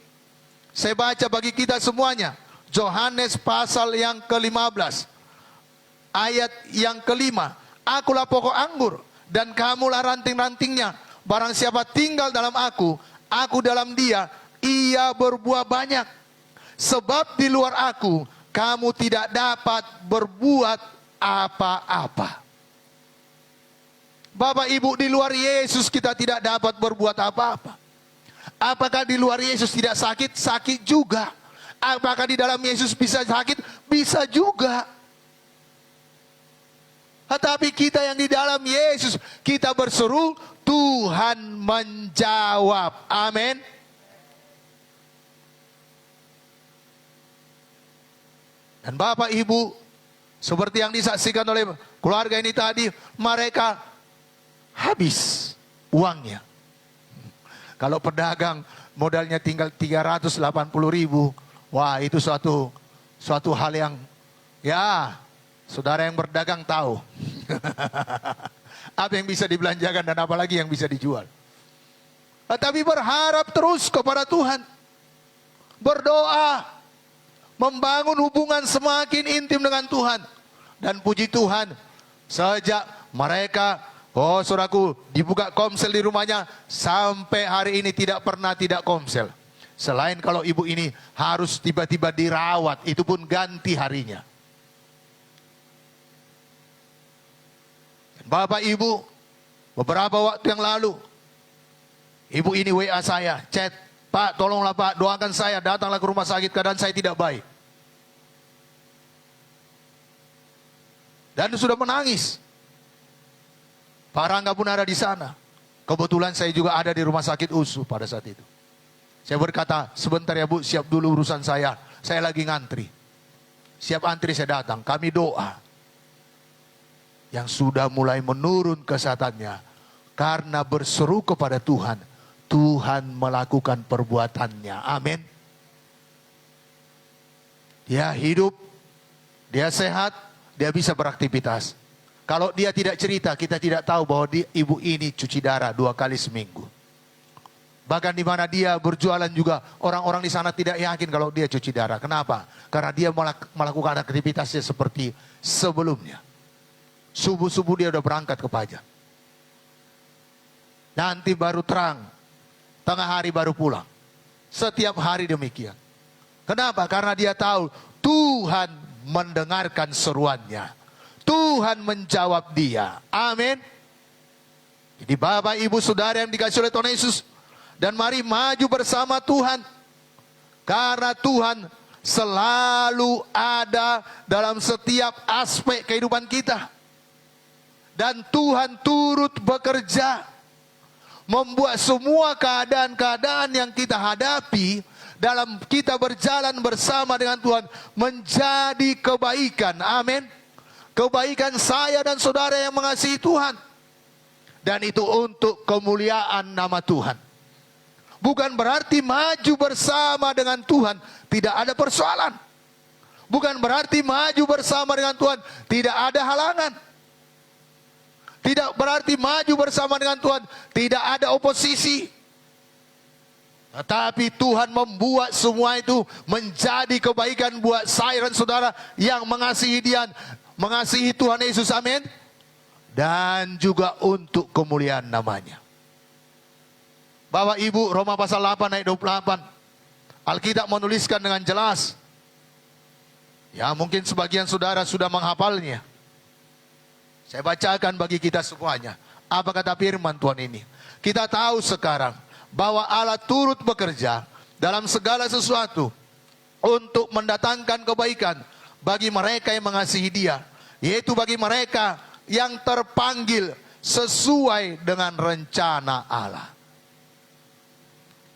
Saya baca bagi kita semuanya. Yohanes pasal yang ke-15 ayat yang ke-5. Akulah pokok anggur dan kamulah ranting-rantingnya. Barang siapa tinggal dalam aku dalam dia, ia berbuah banyak. Sebab di luar aku, kamu tidak dapat berbuat apa-apa. Bapak Ibu, di luar Yesus kita tidak dapat berbuat apa-apa. Apakah di luar Yesus tidak sakit? Sakit juga. Apakah di dalam Yesus bisa sakit? Bisa juga. Tetapi kita yang di dalam Yesus, kita berseru, Tuhan menjawab. Amin. Dan Bapak Ibu, seperti yang disaksikan oleh keluarga ini tadi, mereka habis uangnya. Kalau pedagang modalnya tinggal 380.000, wah itu suatu hal yang ya saudara yang berdagang tahu. Apa yang bisa dibelanjakan dan apa lagi yang bisa dijual. Tetapi berharap terus kepada Tuhan. Berdoa. Membangun hubungan semakin intim dengan Tuhan. Dan puji Tuhan, sejak mereka, oh saudaraku, dibuka komsel di rumahnya, sampai hari ini tidak pernah tidak komsel. Selain kalau ibu ini harus tiba-tiba dirawat, itu pun ganti harinya. Bapak Ibu, beberapa waktu yang lalu, Ibu ini WA saya, chat, Pak tolonglah Pak, doakan saya, datanglah ke rumah sakit, keadaan saya tidak baik. Dan sudah menangis. Pak Rangga pun ada di sana. Kebetulan saya juga ada di rumah sakit USU pada saat itu. Saya berkata, sebentar ya Bu, siap dulu urusan saya lagi ngantri. Siap antri saya datang, kami doa. Yang sudah mulai menurun kesehatannya, karena berseru kepada Tuhan, Tuhan melakukan perbuatannya. Amin. Dia hidup, dia sehat, dia bisa beraktivitas. Kalau dia tidak cerita, kita tidak tahu bahwa ibu ini cuci darah 2 kali seminggu. Bahkan di mana dia berjualan juga, orang-orang di sana tidak yakin kalau dia cuci darah. Kenapa? Karena dia melakukan aktivitasnya seperti sebelumnya. Subuh-subuh dia udah berangkat ke pajak. Nanti baru terang, tengah hari baru pulang. Setiap hari demikian. Kenapa? Karena dia tahu Tuhan mendengarkan seruannya. Tuhan menjawab dia. Amin. Jadi Bapak, Ibu, Saudara yang dikasihi oleh Tuhan Yesus, dan mari maju bersama Tuhan. Karena Tuhan selalu ada dalam setiap aspek kehidupan kita. Dan Tuhan turut bekerja. Membuat semua keadaan-keadaan yang kita hadapi dalam kita berjalan bersama dengan Tuhan menjadi kebaikan. Amin. Kebaikan saya dan saudara yang mengasihi Tuhan. Dan itu untuk kemuliaan nama Tuhan. Bukan berarti maju bersama dengan Tuhan tidak ada persoalan. Bukan berarti maju bersama dengan Tuhan tidak ada halangan. Tidak berarti maju bersama dengan Tuhan tidak ada oposisi. Tetapi Tuhan membuat semua itu menjadi kebaikan buat saya dan saudara yang mengasihi Dia, mengasihi Tuhan Yesus. Amin. Dan juga untuk kemuliaan namanya. Bapak Ibu, Roma pasal 8 ayat 28. Alkitab menuliskan dengan jelas. Ya, mungkin sebagian saudara sudah menghafalnya. Saya bacakan bagi kita semuanya. Apa kata firman Tuhan ini? Kita tahu sekarang bahwa Allah turut bekerja dalam segala sesuatu untuk mendatangkan kebaikan bagi mereka yang mengasihi Dia, yaitu bagi mereka yang terpanggil sesuai dengan rencana Allah.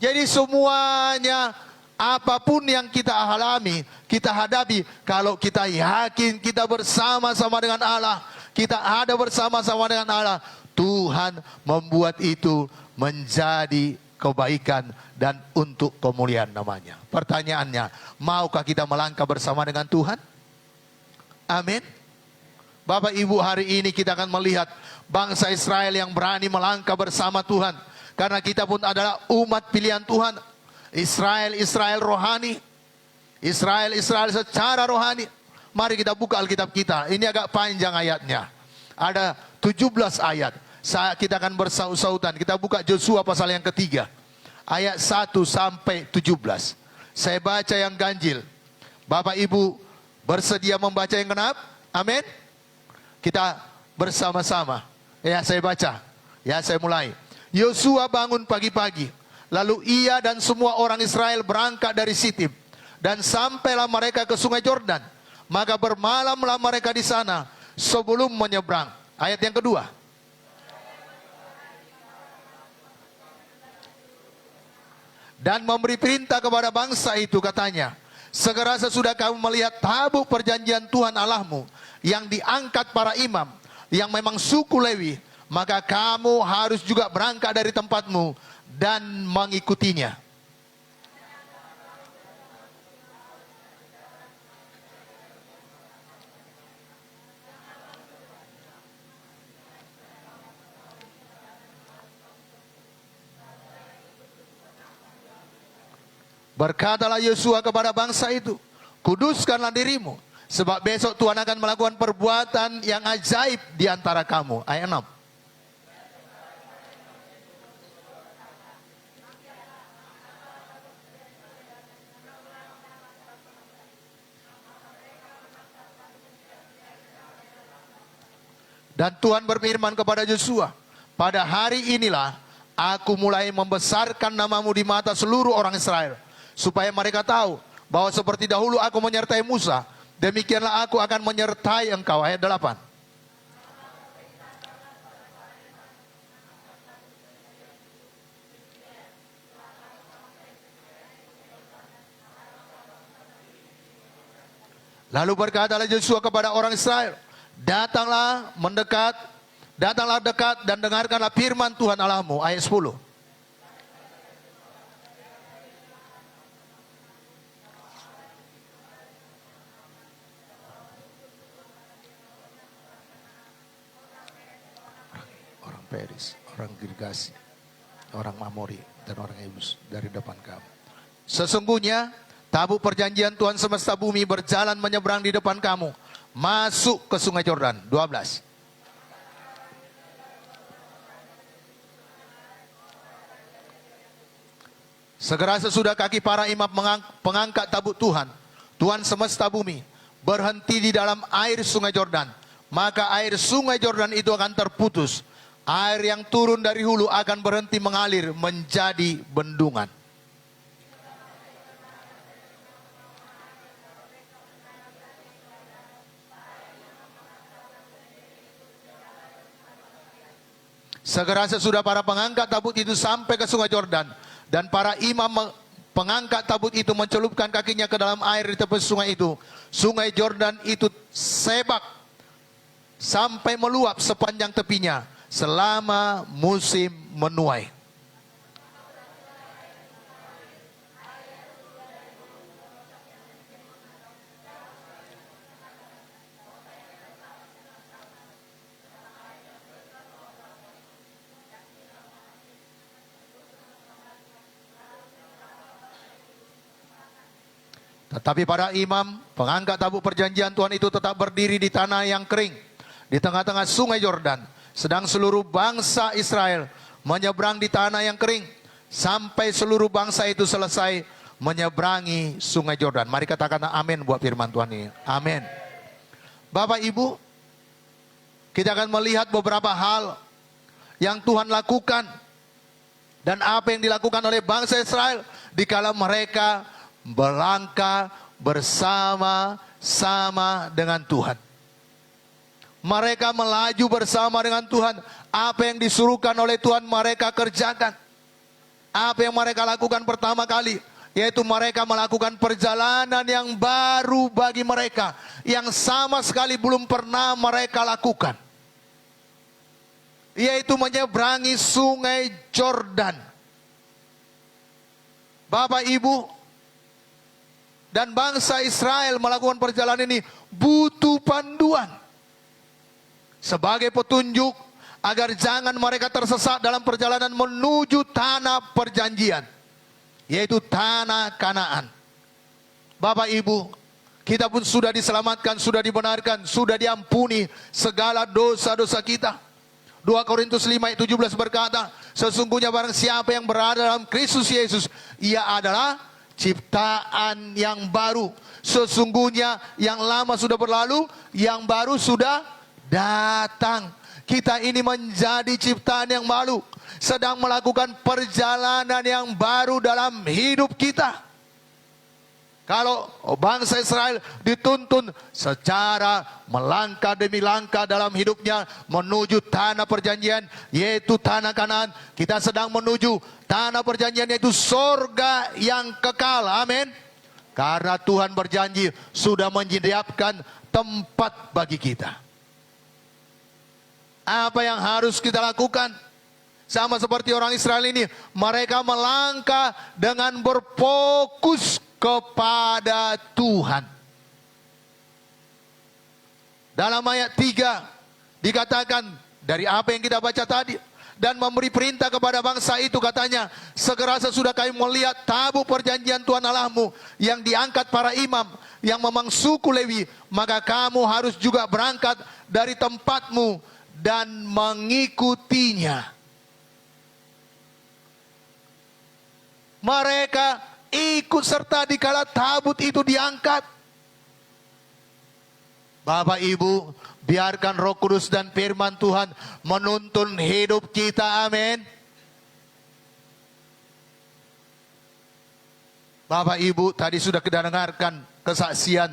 Jadi semuanya, apapun yang kita alami, kita hadapi, kalau kita yakin kita bersama-sama dengan Allah, kita ada bersama-sama dengan Allah, Tuhan membuat itu menjadi kebaikan dan untuk kemuliaan namanya. Pertanyaannya, maukah kita melangkah bersama dengan Tuhan? Amin. Bapak Ibu, hari ini kita akan melihat bangsa Israel yang berani melangkah bersama Tuhan. Karena kita pun adalah umat pilihan Tuhan. Israel rohani. Israel secara rohani. Mari kita buka Alkitab kita. Ini agak panjang ayatnya. Ada 17 ayat. Kita akan bersaut-sautan. Kita buka Yosua pasal yang ketiga. Ayat 1 sampai 17. Saya baca yang ganjil. Bapak Ibu bersedia membaca yang genap? Amin. Kita bersama-sama. Ya, saya baca. Ya, saya mulai. Yosua bangun pagi-pagi. Lalu ia dan semua orang Israel berangkat dari Sitim. Dan sampailah mereka ke sungai Yordan. Maka bermalamlah mereka di sana sebelum menyeberang. Ayat yang kedua. Dan memberi perintah kepada bangsa itu, katanya, segera sesudah kamu melihat tabut perjanjian Tuhan Allahmu yang diangkat para imam, yang memang suku Lewi, maka kamu harus juga berangkat dari tempatmu dan mengikutinya. Berkatalah Yosua kepada bangsa itu, kuduskanlah dirimu, sebab besok Tuhan akan melakukan perbuatan yang ajaib di antara kamu. Ayat 6. Dan Tuhan berfirman kepada Yosua, pada hari inilah Aku mulai membesarkan namamu di mata seluruh orang Israel, supaya mereka tahu bahwa seperti dahulu aku menyertai Musa, demikianlah aku akan menyertai engkau. Ayat 8. Lalu berkatalah Yosua kepada orang Israel, datanglah dekat dan dengarkanlah firman Tuhan Allahmu. Ayat 10. Orang Peris, orang Girgasi, orang Amori, dan orang Yebus dari depan kamu. Sesungguhnya tabut perjanjian Tuhan semesta bumi berjalan menyeberang di depan kamu, masuk ke sungai Yordan. 12. Segera sesudah kaki para imam pengangkat tabut Tuhan, Tuhan semesta bumi, berhenti di dalam air sungai Yordan, maka air sungai Yordan itu akan terputus. Air yang turun dari hulu akan berhenti mengalir menjadi bendungan. Segera sesudah para pengangkat tabut itu sampai ke sungai Yordan, dan para imam pengangkat tabut itu mencelupkan kakinya ke dalam air di tepi sungai itu, sungai Yordan itu sebak sampai meluap sepanjang tepinya selama musim menuai. Tetapi para imam pengangkat tabut perjanjian Tuhan itu tetap berdiri di tanah yang kering di tengah-tengah sungai Yordan, sedang seluruh bangsa Israel menyeberang di tanah yang kering sampai seluruh bangsa itu selesai menyeberangi sungai Yordan. Mari katakan amin buat firman Tuhan ini. Amin. Bapak Ibu, kita akan melihat beberapa hal yang Tuhan lakukan dan apa yang dilakukan oleh bangsa Israel dikala mereka melangkah bersama-sama dengan Tuhan. Mereka melaju bersama dengan Tuhan. Apa yang disuruhkan oleh Tuhan mereka kerjakan. Apa yang mereka lakukan pertama kali, yaitu mereka melakukan perjalanan yang baru bagi mereka, yang sama sekali belum pernah mereka lakukan, yaitu menyeberangi sungai Yordan. Bapak Ibu, dan bangsa Israel melakukan perjalanan ini butuh panduan sebagai petunjuk agar jangan mereka tersesat dalam perjalanan menuju tanah perjanjian, yaitu tanah Kanaan. Bapak Ibu, kita pun sudah diselamatkan, sudah dibenarkan, sudah diampuni segala dosa-dosa kita. 2 Korintus 5 ayat 17 berkata, sesungguhnya barang siapa yang berada dalam Kristus Yesus, ia adalah ciptaan yang baru. Sesungguhnya yang lama sudah berlalu, yang baru sudah datang. Kita ini menjadi ciptaan yang baru, sedang melakukan perjalanan yang baru dalam hidup kita. Kalau bangsa Israel dituntun secara melangkah demi langkah dalam hidupnya menuju tanah perjanjian, yaitu tanah Kanaan, kita sedang menuju tanah perjanjian, yaitu sorga yang kekal. Amin. Karena Tuhan berjanji sudah menyediakan tempat bagi kita. Apa yang harus kita lakukan? Sama seperti orang Israel ini, mereka melangkah dengan berfokus kepada Tuhan. Dalam ayat 3 dikatakan dari apa yang kita baca tadi, dan memberi perintah kepada bangsa itu, katanya, segera sesudah kami melihat tabut perjanjian Tuhan Allahmu yang diangkat para imam yang memang suku Lewi, maka kamu harus juga berangkat dari tempatmu dan mengikutinya. Mereka ikut serta dikala tabut itu diangkat. Bapak Ibu, biarkan Roh Kudus dan firman Tuhan menuntun hidup kita. Amin. Bapak Ibu tadi sudah kita dengarkan kesaksian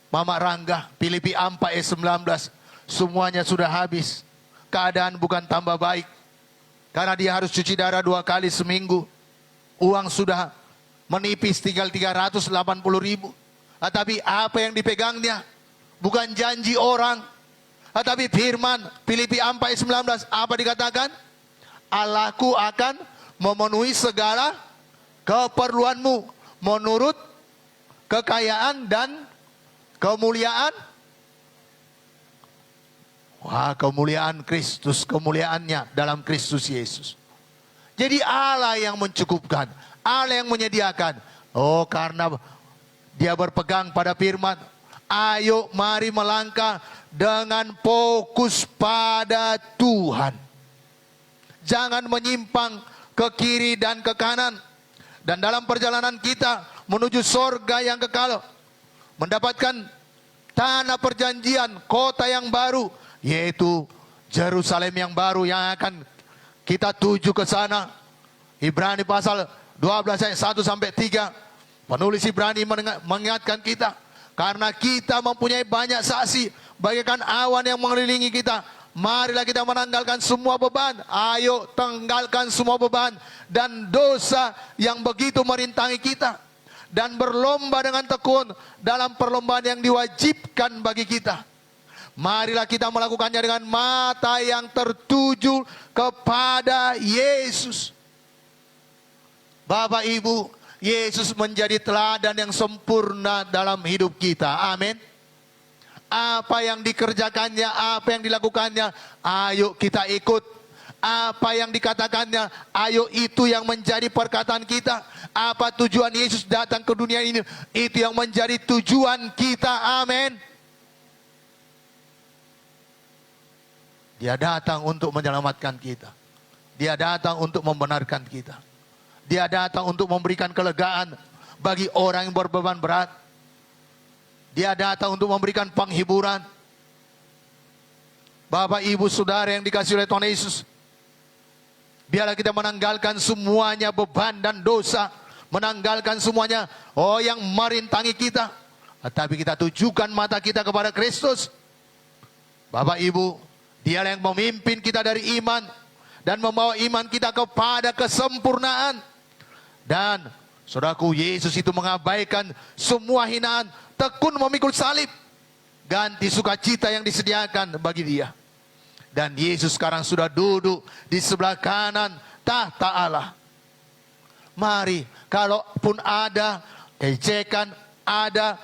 Mama Rangga, Filipi 4 ayat 19. Semuanya sudah habis. Keadaan bukan tambah baik. Karena dia harus cuci darah 2 kali seminggu. Uang sudah menipis, tinggal 380 ribu. Tetapi apa yang dipegangnya? Bukan janji orang. Tetapi firman Filipi 4 ayat 19. Apa dikatakan? Allahku akan memenuhi segala keperluanmu menurut kekayaan dan kemuliaan. Wah, kemuliaan Kristus, kemuliaannya dalam Kristus Yesus. Jadi Allah yang mencukupkan, Allah yang menyediakan. Oh, karena dia berpegang pada firman, ayo mari melangkah dengan fokus pada Tuhan. Jangan menyimpang ke kiri dan ke kanan. Dan dalam perjalanan kita menuju sorga yang kekal, mendapatkan tanah perjanjian, kota yang baru, yaitu Yerusalem yang baru yang akan kita tuju ke sana. Ibrani pasal 12 ayat 1 sampai 3. Penulis Ibrani mengingatkan kita, karena kita mempunyai banyak saksi bagaikan awan yang mengelilingi kita. Marilah kita menanggalkan semua beban. Ayo tanggalkan semua beban dan dosa yang begitu merintangi kita, dan berlomba dengan tekun dalam perlombaan yang diwajibkan bagi kita. Marilah kita melakukannya dengan mata yang tertuju kepada Yesus. Bapak Ibu, Yesus menjadi teladan yang sempurna dalam hidup kita. Amin. Apa yang dikerjakannya, apa yang dilakukannya, ayo kita ikut. Apa yang dikatakannya, ayo itu yang menjadi perkataan kita. Apa tujuan Yesus datang ke dunia ini, itu yang menjadi tujuan kita. Amin. Dia datang untuk menyelamatkan kita. Dia datang untuk membenarkan kita. Dia datang untuk memberikan kelegaan bagi orang yang berbeban berat. Dia datang untuk memberikan penghiburan. Bapak, Ibu, Saudara yang dikasihi oleh Tuhan Yesus, biarlah kita menanggalkan semuanya beban dan dosa, menanggalkan semuanya yang merintangi kita, tapi kita tujukan mata kita kepada Kristus. Bapak, Ibu, Dialah yang memimpin kita dari iman dan membawa iman kita kepada kesempurnaan. Dan saudaraku, Yesus itu mengabaikan semua hinaan, tekun memikul salib, ganti sukacita yang disediakan bagi dia. Dan Yesus sekarang sudah duduk di sebelah kanan tahta Allah. Mari, kalaupun ada ejekan, ada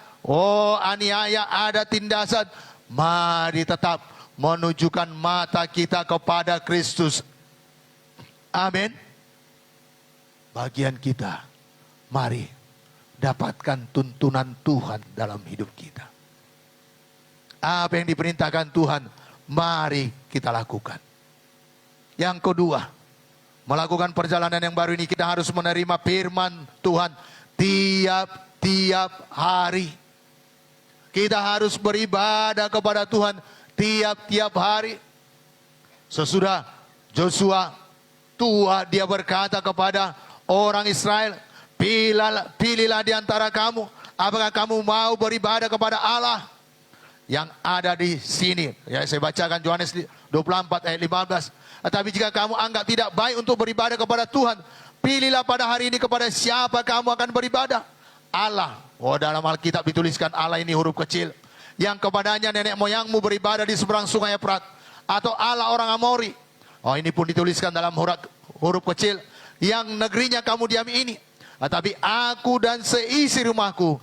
aniaya, ada tindasan, mari tetap menunjukkan mata kita kepada Kristus. Amin. Bagian kita, mari dapatkan tuntunan Tuhan dalam hidup kita. Apa yang diperintahkan Tuhan, mari kita lakukan. Yang kedua, melakukan perjalanan yang baru ini, kita harus menerima firman Tuhan tiap-tiap hari. Kita harus beribadah kepada Tuhan tiap-tiap hari. Sesudah Joshua tua, dia berkata kepada orang Israel, pilihlah di antara kamu, apakah kamu mau beribadah kepada Allah yang ada di sini. Ya, saya bacakan Yohanes 24 ayat 15. Tetapi jika kamu anggap tidak baik untuk beribadah kepada Tuhan, pilihlah pada hari ini kepada siapa kamu akan beribadah. Allah. Dalam Alkitab dituliskan Allah ini huruf kecil, yang kepadanya nenek moyangmu beribadah di seberang sungai Efrat. Atau Allah orang Amori. Ini pun dituliskan dalam huruf kecil, yang negerinya kamu diami ini. Tetapi aku dan seisi rumahku,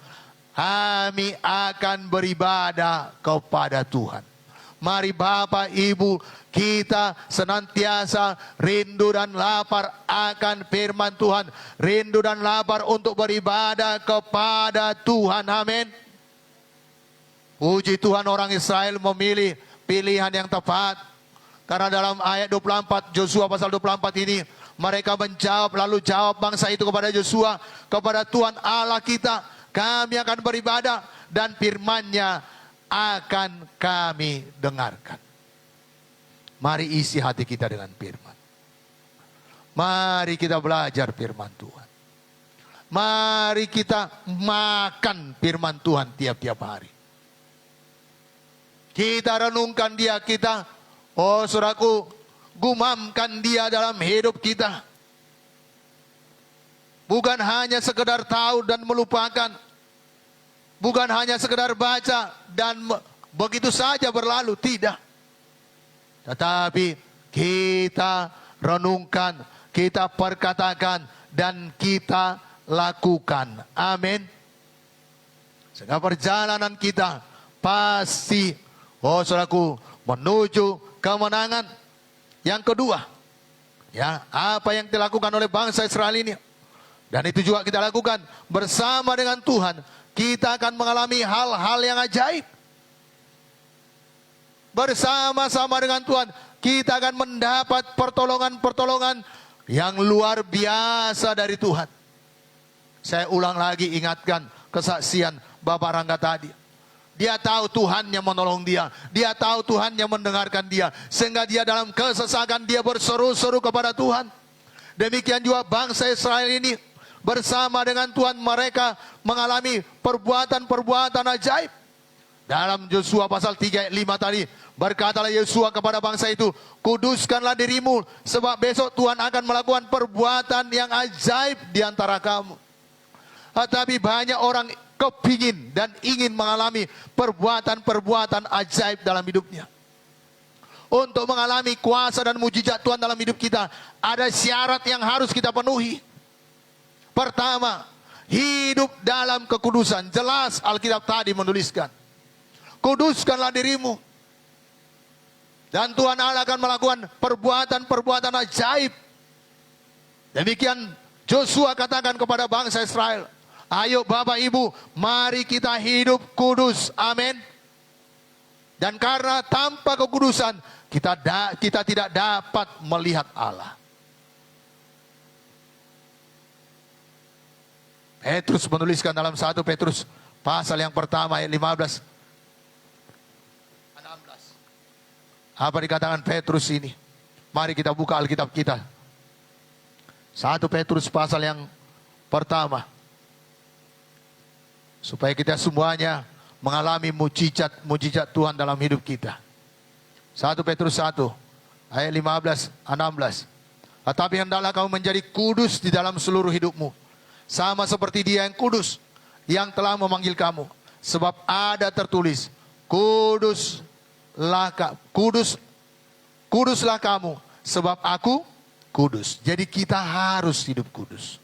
kami akan beribadah kepada Tuhan. Mari Bapak Ibu, kita senantiasa rindu dan lapar akan firman Tuhan. Rindu dan lapar untuk beribadah kepada Tuhan. Amin. Puji Tuhan, orang Israel memilih pilihan yang tepat. Karena dalam ayat 24, Joshua pasal 24 ini, mereka menjawab, lalu jawab bangsa itu kepada Joshua, kepada Tuhan Allah kita, kami akan beribadah dan firman-Nya akan kami dengarkan. Mari isi hati kita dengan firman. Mari kita belajar firman Tuhan. Mari kita makan firman Tuhan tiap-tiap hari. Kita renungkan dia, saudaraku, gumamkan dia dalam hidup kita. Bukan hanya sekedar tahu dan melupakan. Bukan hanya sekedar baca dan begitu saja berlalu, tidak. Tetapi kita renungkan, kita perkatakan, dan kita lakukan. Amin. Sehingga perjalanan kita pasti, saudaraku, menuju kemenangan. Yang kedua, ya, apa yang dilakukan oleh bangsa Israel ini, dan itu juga kita lakukan bersama dengan Tuhan, kita akan mengalami hal-hal yang ajaib. Bersama-sama dengan Tuhan, kita akan mendapat pertolongan-pertolongan yang luar biasa dari Tuhan. Saya ulang lagi, ingatkan kesaksian Bapak Rangga tadi. Dia tahu Tuhan yang menolong dia. Dia tahu Tuhan yang mendengarkan dia. Sehingga dia dalam kesesakan dia berseru-seru kepada Tuhan. Demikian juga bangsa Israel ini. Bersama dengan Tuhan mereka mengalami perbuatan-perbuatan ajaib. Dalam Yosua pasal 3 ayat 5 tadi, berkatalah Yosua kepada bangsa itu, kuduskanlah dirimu, sebab besok Tuhan akan melakukan perbuatan yang ajaib di antara kamu. Tetapi banyak orang kepingin dan ingin mengalami perbuatan-perbuatan ajaib dalam hidupnya. Untuk mengalami kuasa dan mujizat Tuhan dalam hidup kita, ada syarat yang harus kita penuhi. Pertama, hidup dalam kekudusan. Jelas Alkitab tadi menuliskan, kuduskanlah dirimu. Dan Tuhan Allah akan melakukan perbuatan-perbuatan ajaib. Demikian Joshua katakan kepada bangsa Israel, ayo Bapak Ibu, mari kita hidup kudus. Amin. Dan karena tanpa kekudusan, kita tidak dapat melihat Allah. Petrus menuliskan dalam 1 Petrus pasal yang pertama ayat 15. 16. Apa dikatakan Petrus ini? Mari kita buka Alkitab kita. 1 Petrus pasal yang pertama. Supaya kita semuanya mengalami mujizat Tuhan dalam hidup kita. 1 Petrus 1 ayat 15, 16. Tetapi hendaklah kamu menjadi kudus di dalam seluruh hidupmu, sama seperti Dia yang kudus, yang telah memanggil kamu. Sebab ada tertulis, kuduslah kamu, sebab aku kudus. Jadi kita harus hidup kudus,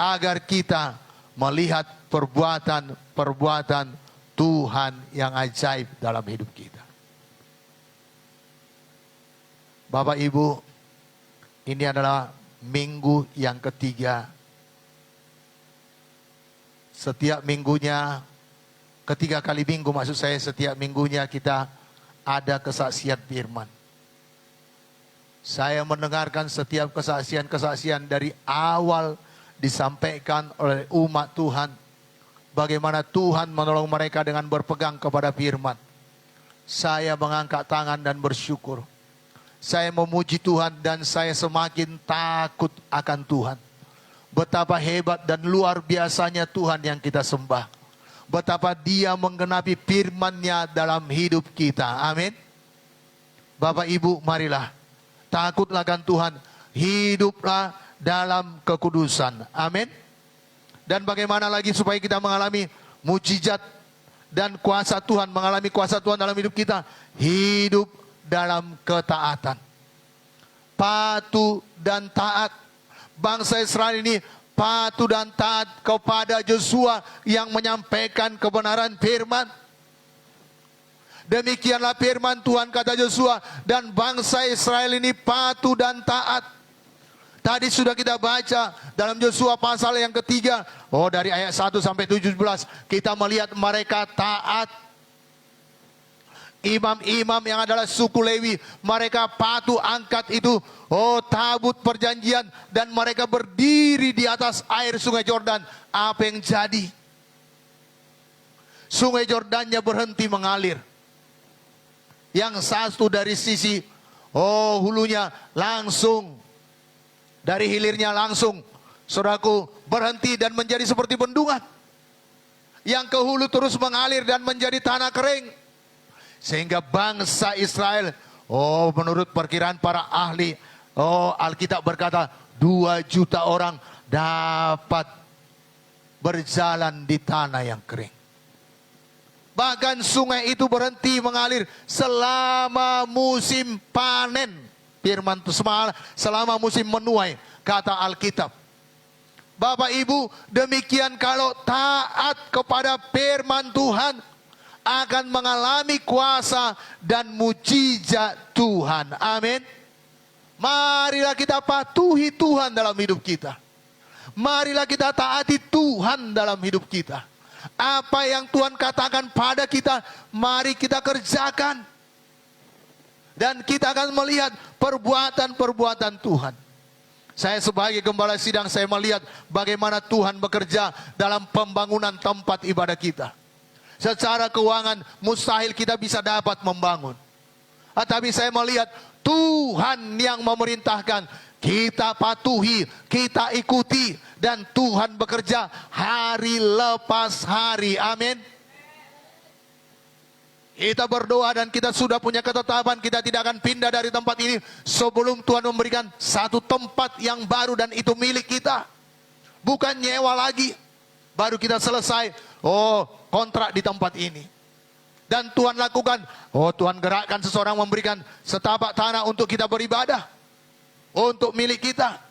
agar kita melihat perbuatan-perbuatan Tuhan yang ajaib dalam hidup kita. Bapak Ibu, ini adalah minggu yang ketiga. Setiap minggunya, ketiga kali minggu maksud saya, setiap minggunya kita ada kesaksian firman. Saya mendengarkan setiap kesaksian-kesaksian dari awal disampaikan oleh umat Tuhan. Bagaimana Tuhan menolong mereka dengan berpegang kepada firman. Saya mengangkat tangan dan bersyukur. Saya memuji Tuhan dan saya semakin takut akan Tuhan. Betapa hebat dan luar biasanya Tuhan yang kita sembah. Betapa Dia menggenapi firman-Nya dalam hidup kita. Amin. Bapak Ibu, marilah takutlah akan Tuhan. Hiduplah dalam kekudusan. Amin. Dan bagaimana lagi supaya kita mengalami mujizat dan kuasa Tuhan, mengalami kuasa Tuhan dalam hidup kita? Hidup dalam ketaatan. Patuh dan taat. Bangsa Israel ini patuh dan taat kepada Joshua yang menyampaikan kebenaran firman. Demikianlah firman Tuhan, kata Joshua, dan bangsa Israel ini patuh dan taat. Tadi sudah kita baca dalam Joshua pasal yang ketiga. Dari ayat 1 sampai 17 kita melihat mereka taat. Imam-imam yang adalah suku Lewi, mereka patuh angkat itu, tabut perjanjian, dan mereka berdiri di atas air sungai Yordan. Apa yang jadi? Sungai Yordannya berhenti mengalir. Yang satu dari sisi hulunya langsung, dari hilirnya langsung saudaraku, berhenti dan menjadi seperti bendungan. Yang ke hulu terus mengalir dan menjadi tanah kering. Sehingga bangsa Israel, menurut perkiraan para ahli, Alkitab berkata 2 juta orang dapat berjalan di tanah yang kering. Bahkan sungai itu berhenti mengalir selama musim panen. Firman selama musim menuai, kata Alkitab. Bapak Ibu, demikian kalau taat kepada firman Tuhan akan mengalami kuasa dan mujizat Tuhan. Amin. Marilah kita patuhi Tuhan dalam hidup kita. Marilah kita taati Tuhan dalam hidup kita. Apa yang Tuhan katakan pada kita, mari kita kerjakan. Dan kita akan melihat perbuatan-perbuatan Tuhan. Saya sebagai gembala sidang, saya melihat bagaimana Tuhan bekerja dalam pembangunan tempat ibadah kita. Secara keuangan mustahil kita bisa dapat membangun. Tetapi saya melihat Tuhan yang memerintahkan, kita patuhi, kita ikuti, dan Tuhan bekerja hari lepas hari. Amin. Kita berdoa dan kita sudah punya ketetapan, kita tidak akan pindah dari tempat ini sebelum Tuhan memberikan satu tempat yang baru dan itu milik kita. Bukan nyewa lagi. Baru kita selesai, kontrak di tempat ini. Dan Tuhan lakukan, Tuhan gerakkan seseorang memberikan setapak tanah untuk kita beribadah. Untuk milik kita.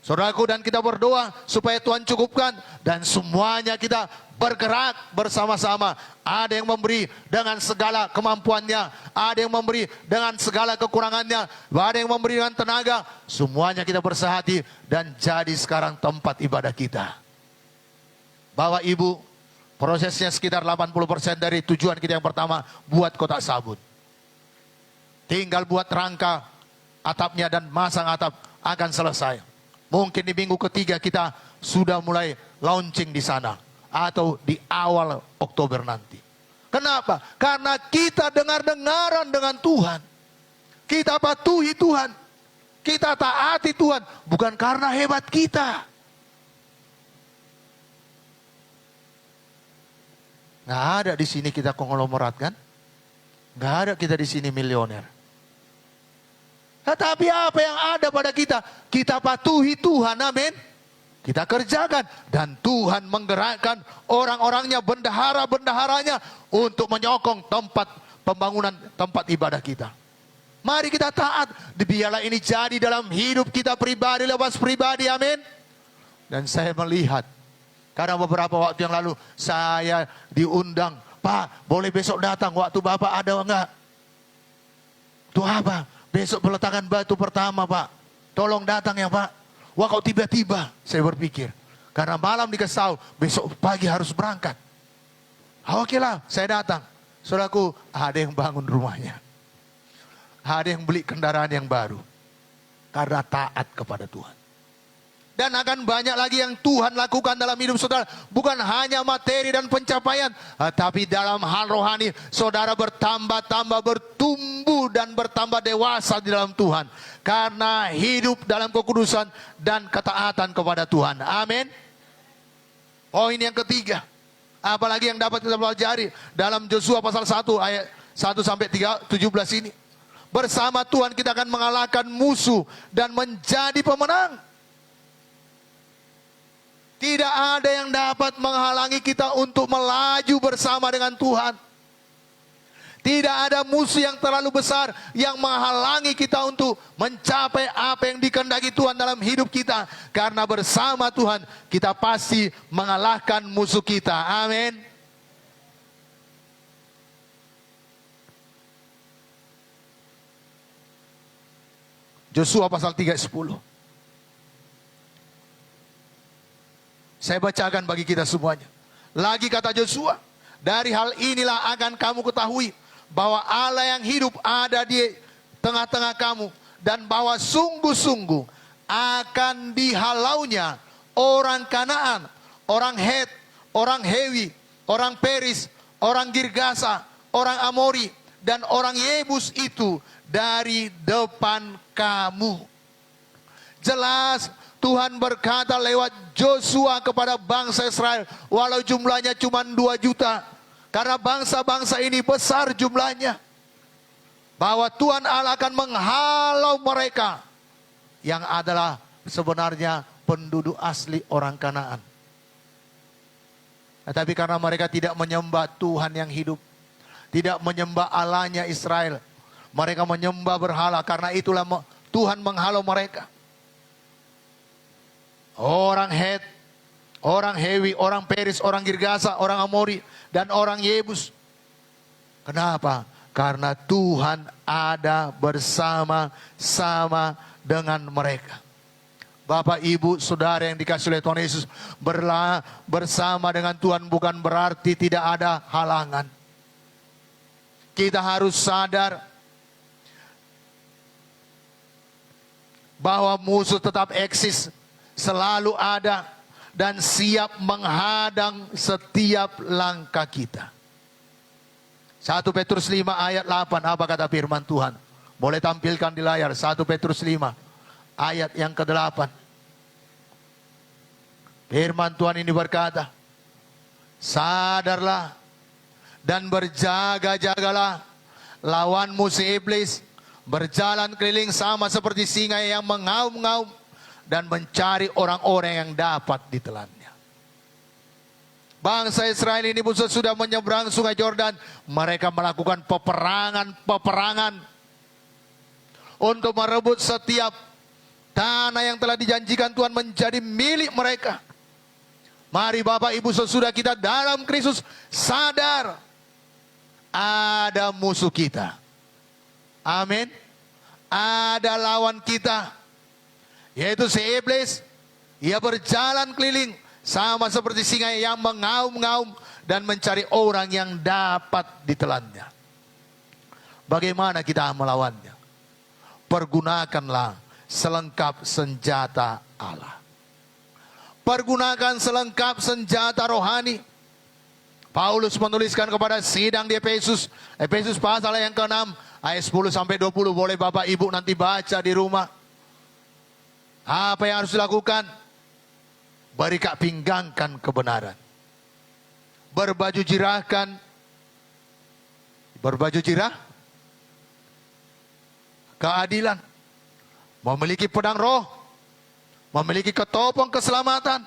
Saudaraku, dan kita berdoa supaya Tuhan cukupkan. Dan semuanya kita bergerak bersama-sama. Ada yang memberi dengan segala kemampuannya. Ada yang memberi dengan segala kekurangannya. Ada yang memberi dengan tenaga. Semuanya kita bersehati dan jadi sekarang tempat ibadah kita. Bapak Ibu, prosesnya sekitar 80% dari tujuan kita yang pertama, buat kotak sabun. Tinggal buat rangka atapnya dan masang atap, akan selesai. Mungkin di minggu ketiga kita sudah mulai launching di sana. Atau di awal Oktober nanti. Kenapa? Karena kita dengar-dengaran dengan Tuhan. Kita patuhi Tuhan. Kita taati Tuhan. Bukan karena hebat kita. Nggak ada di sini kita konglomerat kan? Nggak ada kita di sini milioner. Tetapi apa yang ada pada kita? Kita patuhi Tuhan, amin. Kita kerjakan. Dan Tuhan menggerakkan orang-orangnya, bendahara-bendaharanya untuk menyokong tempat pembangunan tempat ibadah kita. Mari kita taat. Biarlah ini jadi dalam hidup kita pribadi, lepas pribadi, amin. Dan saya melihat, karena beberapa waktu yang lalu saya diundang, Pak, boleh besok datang, waktu Bapak ada enggak? Itu apa? Besok peletakan batu pertama, Pak. Tolong datang ya, Pak. Wah, kok tiba-tiba saya berpikir. Karena malam dikasih tahu, besok pagi harus berangkat. Oke lah, saya datang. Saudaraku, ada yang bangun rumahnya. Ada yang beli kendaraan yang baru. Karena taat kepada Tuhan. Dan akan banyak lagi yang Tuhan lakukan dalam hidup saudara. Bukan hanya materi dan pencapaian. Tapi dalam hal rohani, saudara bertambah-tambah, bertumbuh dan bertambah dewasa di dalam Tuhan. Karena hidup dalam kekudusan dan ketaatan kepada Tuhan. Amin. Poin yang ketiga. Apalagi yang dapat kita pelajari dalam Yosua pasal 1 ayat 1 sampai 17 ini. Bersama Tuhan kita akan mengalahkan musuh dan menjadi pemenang. Tidak ada yang dapat menghalangi kita untuk melaju bersama dengan Tuhan. Tidak ada musuh yang terlalu besar yang menghalangi kita untuk mencapai apa yang dikehendaki Tuhan dalam hidup kita. Karena bersama Tuhan kita pasti mengalahkan musuh kita. Amin. Yosua pasal 3 ayat 10. Saya bacakan bagi kita semuanya. Lagi kata Yosua, dari hal inilah akan kamu ketahui bahwa Allah yang hidup ada di tengah-tengah kamu, dan bahwa sungguh-sungguh akan dihalaunya orang Kanaan, orang Het, orang Hewi, orang Peris, orang Girgasa, orang Amori, dan orang Yebus itu dari depan kamu. Jelas Tuhan berkata lewat Joshua kepada bangsa Israel, walau jumlahnya cuma 2 juta, karena bangsa-bangsa ini besar jumlahnya, bahwa Tuhan Allah akan menghalau mereka yang adalah sebenarnya penduduk asli orang Kanaan. Tetapi karena mereka tidak menyembah Tuhan yang hidup, tidak menyembah Allahnya Israel, mereka menyembah berhala, karena itulah Tuhan menghalau mereka. Orang Het, orang Hewi, orang Peris, orang Girgasa, orang Amori, dan orang Yebus. Kenapa? Karena Tuhan ada bersama-sama dengan mereka. Bapak, Ibu, Saudara yang dikasihi oleh Tuhan Yesus, bersama dengan Tuhan bukan berarti tidak ada halangan. Kita harus sadar bahwa musuh tetap eksis, selalu ada, dan siap menghadang setiap langkah kita. 1 Petrus 5 ayat 8, apa kata firman Tuhan? Boleh tampilkan di layar, 1 Petrus 5 ayat yang ke-8. Firman Tuhan ini berkata, sadarlah dan berjaga-jagalah, lawan musuh iblis berjalan keliling sama seperti singa yang mengaum-ngaum dan mencari orang-orang yang dapat ditelannya. Bangsa Israel ini musuh sudah menyeberang sungai Yordan. Mereka melakukan peperangan untuk merebut setiap tanah yang telah dijanjikan Tuhan menjadi milik mereka. Mari Bapak Ibu Saudara kita dalam Kristus sadar ada musuh kita. Amin. Ada lawan kita, yaitu si iblis. Ia berjalan keliling sama seperti singa yang mengaum-ngaum dan mencari orang yang dapat ditelannya. Bagaimana kita melawannya? Pergunakanlah selengkap senjata Allah. Pergunakan selengkap senjata rohani. Paulus menuliskan kepada sidang di Efesus pasal yang ke-6 ayat 10 sampai 20. Boleh Bapak Ibu nanti baca di rumah. Apa yang harus dilakukan? Berikak pinggangkan kebenaran. Berbaju jirah keadilan. Memiliki pedang roh. Memiliki ketopong keselamatan.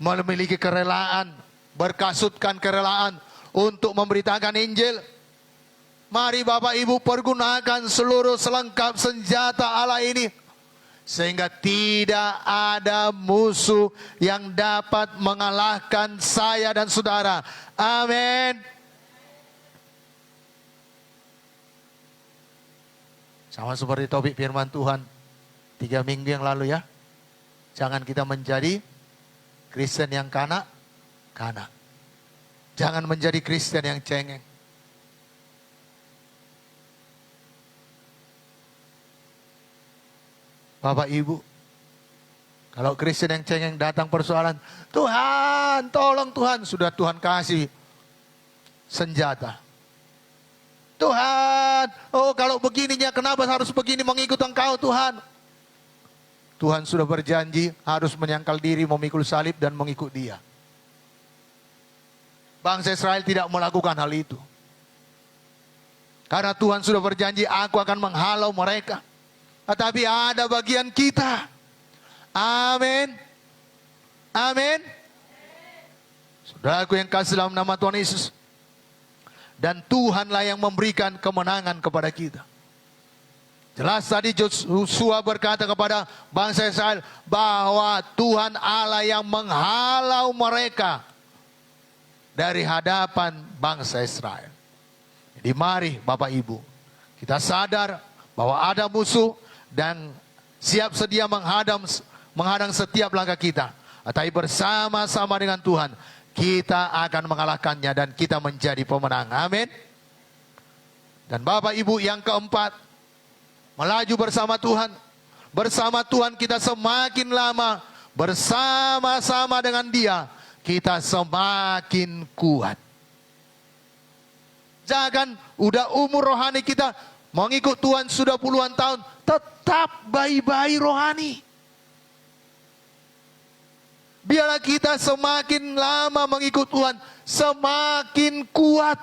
Memiliki kerelaan. Berkasutkan kerelaan untuk memberitakan Injil. Mari Bapak Ibu pergunakan seluruh selengkap senjata Allah ini, sehingga tidak ada musuh yang dapat mengalahkan saya dan saudara. Amin. Sama seperti topik firman Tuhan 3 minggu yang lalu ya. Jangan kita menjadi Kristen yang kanak. Jangan menjadi Kristen yang cengeng. Bapak Ibu, kalau Kristen yang cengeng datang persoalan, Tuhan, tolong Tuhan, sudah Tuhan kasih senjata. Tuhan, oh kalau begininya kenapa harus begini mengikut Engkau Tuhan? Tuhan sudah berjanji harus menyangkal diri, memikul salib dan mengikut Dia. Bangsa Israel tidak melakukan hal itu. Karena Tuhan sudah berjanji, aku akan menghalau mereka. Tetapi ada bagian kita. Amin. Amin. Saudaraku yang kasih dalam nama Tuhan Yesus. Dan Tuhanlah yang memberikan kemenangan kepada kita. Jelas tadi Joshua berkata kepada bangsa Israel bahwa Tuhan Allah yang menghalau mereka dari hadapan bangsa Israel. Jadi mari Bapak Ibu, kita sadar bahwa ada musuh dan siap sedia menghadang setiap langkah kita. Tetapi bersama-sama dengan Tuhan, kita akan mengalahkannya dan kita menjadi pemenang. Amin. Dan Bapak Ibu yang keempat, melaju bersama Tuhan. Bersama Tuhan kita semakin lama, bersama-sama dengan Dia, kita semakin kuat. Jangan udah umur rohani kita mengikut Tuhan sudah puluhan tahun, tetap bayi-bayi rohani. Biarlah kita semakin lama mengikut Tuhan, semakin kuat.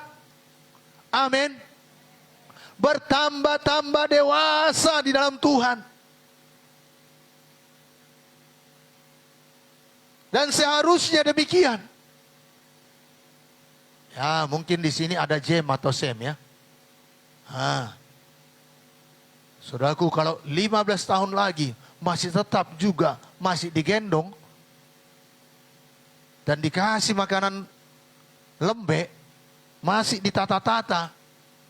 Amin. Bertambah-tambah dewasa di dalam Tuhan. Dan seharusnya demikian. Ya, mungkin di sini ada Jem atau Sem ya. Saudaraku, kalau 15 tahun lagi masih tetap juga masih digendong dan dikasih makanan lembek, masih ditata-tata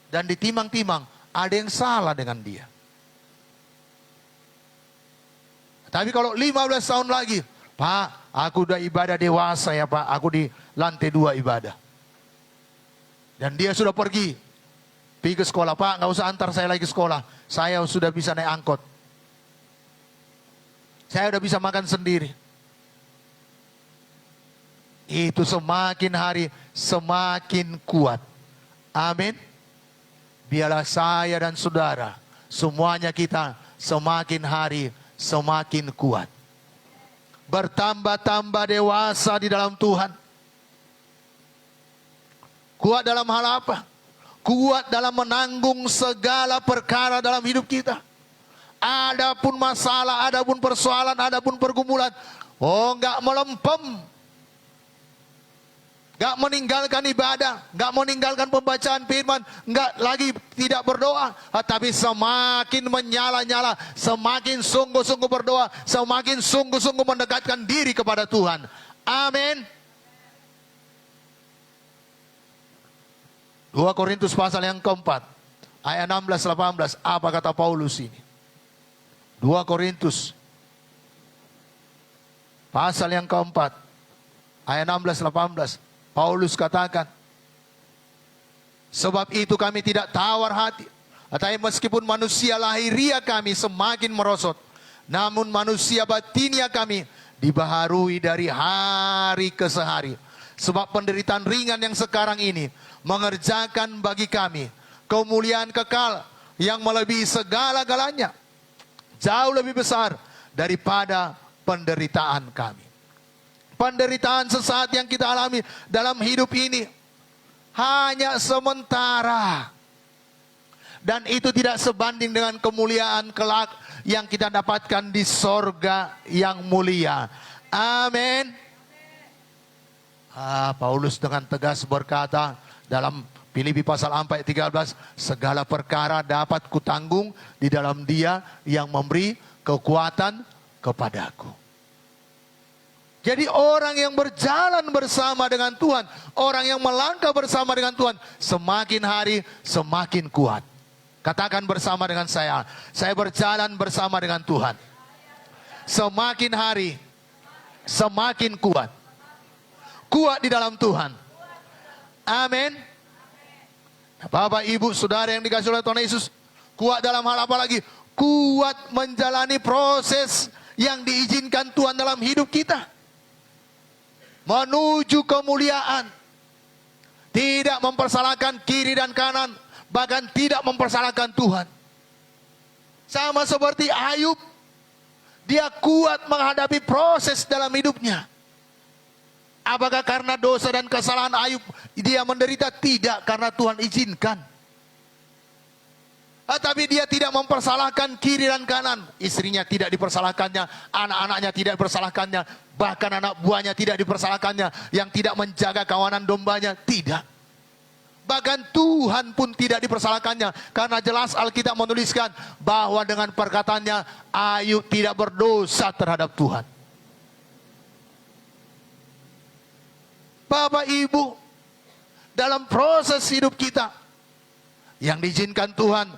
dan ditimang-timang, ada yang salah dengan dia. Tapi kalau 15 tahun lagi, Pak, aku udah ibadah dewasa ya Pak, aku di lantai 2 ibadah. Dan dia sudah pergi ke sekolah, Pak nggak usah antar saya lagi ke sekolah, saya sudah bisa naik angkot. Saya udah bisa makan sendiri. Itu semakin hari semakin kuat. Amin. Biarlah saya dan saudara, semuanya kita semakin hari semakin kuat. Bertambah-tambah dewasa di dalam Tuhan. Kuat dalam hal apa? Kuat dalam menanggung segala perkara dalam hidup kita. Adapun masalah, adapun persoalan, adapun pergumulan, oh enggak melempem. Enggak meninggalkan ibadah, enggak meninggalkan pembacaan firman, enggak lagi tidak berdoa, tapi semakin menyala-nyala, semakin sungguh-sungguh berdoa, semakin sungguh-sungguh mendekatkan diri kepada Tuhan. Amin. 2 Korintus pasal yang keempat, ayat 16-18, apa kata Paulus ini? 2 Korintus pasal yang keempat, ayat 16-18, Paulus katakan, sebab itu kami tidak tawar hati, tetapi meskipun manusia lahiria kami semakin merosot, namun manusia batinia kami dibaharui dari hari ke hari. Sebab penderitaan ringan yang sekarang ini mengerjakan bagi kami kemuliaan kekal yang melebihi segala-galanya, jauh lebih besar daripada penderitaan kami. Penderitaan sesaat yang kita alami dalam hidup ini hanya sementara, dan itu tidak sebanding dengan kemuliaan kelak yang kita dapatkan di sorga yang mulia. Amin. Paulus dengan tegas berkata dalam Filipi pasal 4 ayat 13, segala perkara dapat kutanggung di dalam Dia yang memberi kekuatan kepadaku. Jadi orang yang berjalan bersama dengan Tuhan, orang yang melangkah bersama dengan Tuhan, semakin hari semakin kuat. Katakan bersama dengan saya berjalan bersama dengan Tuhan. Semakin hari semakin kuat. Kuat di dalam Tuhan. Amin. Bapak, Ibu, Saudara yang dikasihi oleh Tuhan Yesus, kuat dalam hal apa lagi? Kuat menjalani proses yang diizinkan Tuhan dalam hidup kita. Menuju kemuliaan. Tidak mempersalahkan kiri dan kanan, bahkan tidak mempersalahkan Tuhan. Sama seperti Ayub, dia kuat menghadapi proses dalam hidupnya. Apakah karena dosa dan kesalahan Ayub dia menderita? Tidak, karena Tuhan izinkan. Tapi dia tidak mempersalahkan kiri dan kanan. Istrinya tidak dipersalahkannya, anak-anaknya tidak dipersalahkannya, bahkan anak buahnya tidak dipersalahkannya, yang tidak menjaga kawanan dombanya, tidak. Bahkan Tuhan pun tidak dipersalahkannya, karena jelas Alkitab menuliskan bahwa dengan perkataannya Ayub tidak berdosa terhadap Tuhan. Bapak, Ibu, dalam proses hidup kita yang diizinkan Tuhan,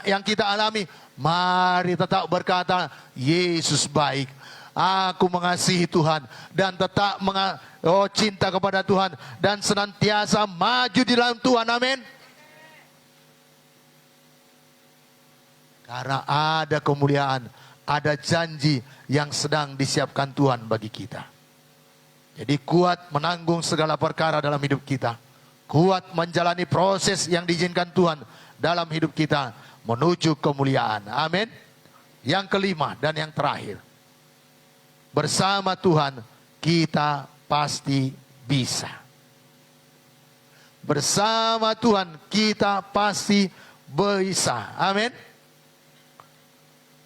yang kita alami, mari tetap berkata, Yesus baik, aku mengasihi Tuhan, dan tetap cinta kepada Tuhan, dan senantiasa maju di dalam Tuhan. Amin. Karena ada kemuliaan, ada janji yang sedang disiapkan Tuhan bagi kita. Jadi kuat menanggung segala perkara dalam hidup kita. Kuat menjalani proses yang diizinkan Tuhan dalam hidup kita menuju kemuliaan. Amin. Yang kelima dan yang terakhir. Bersama Tuhan kita pasti bisa. Bersama Tuhan kita pasti bisa. Amin.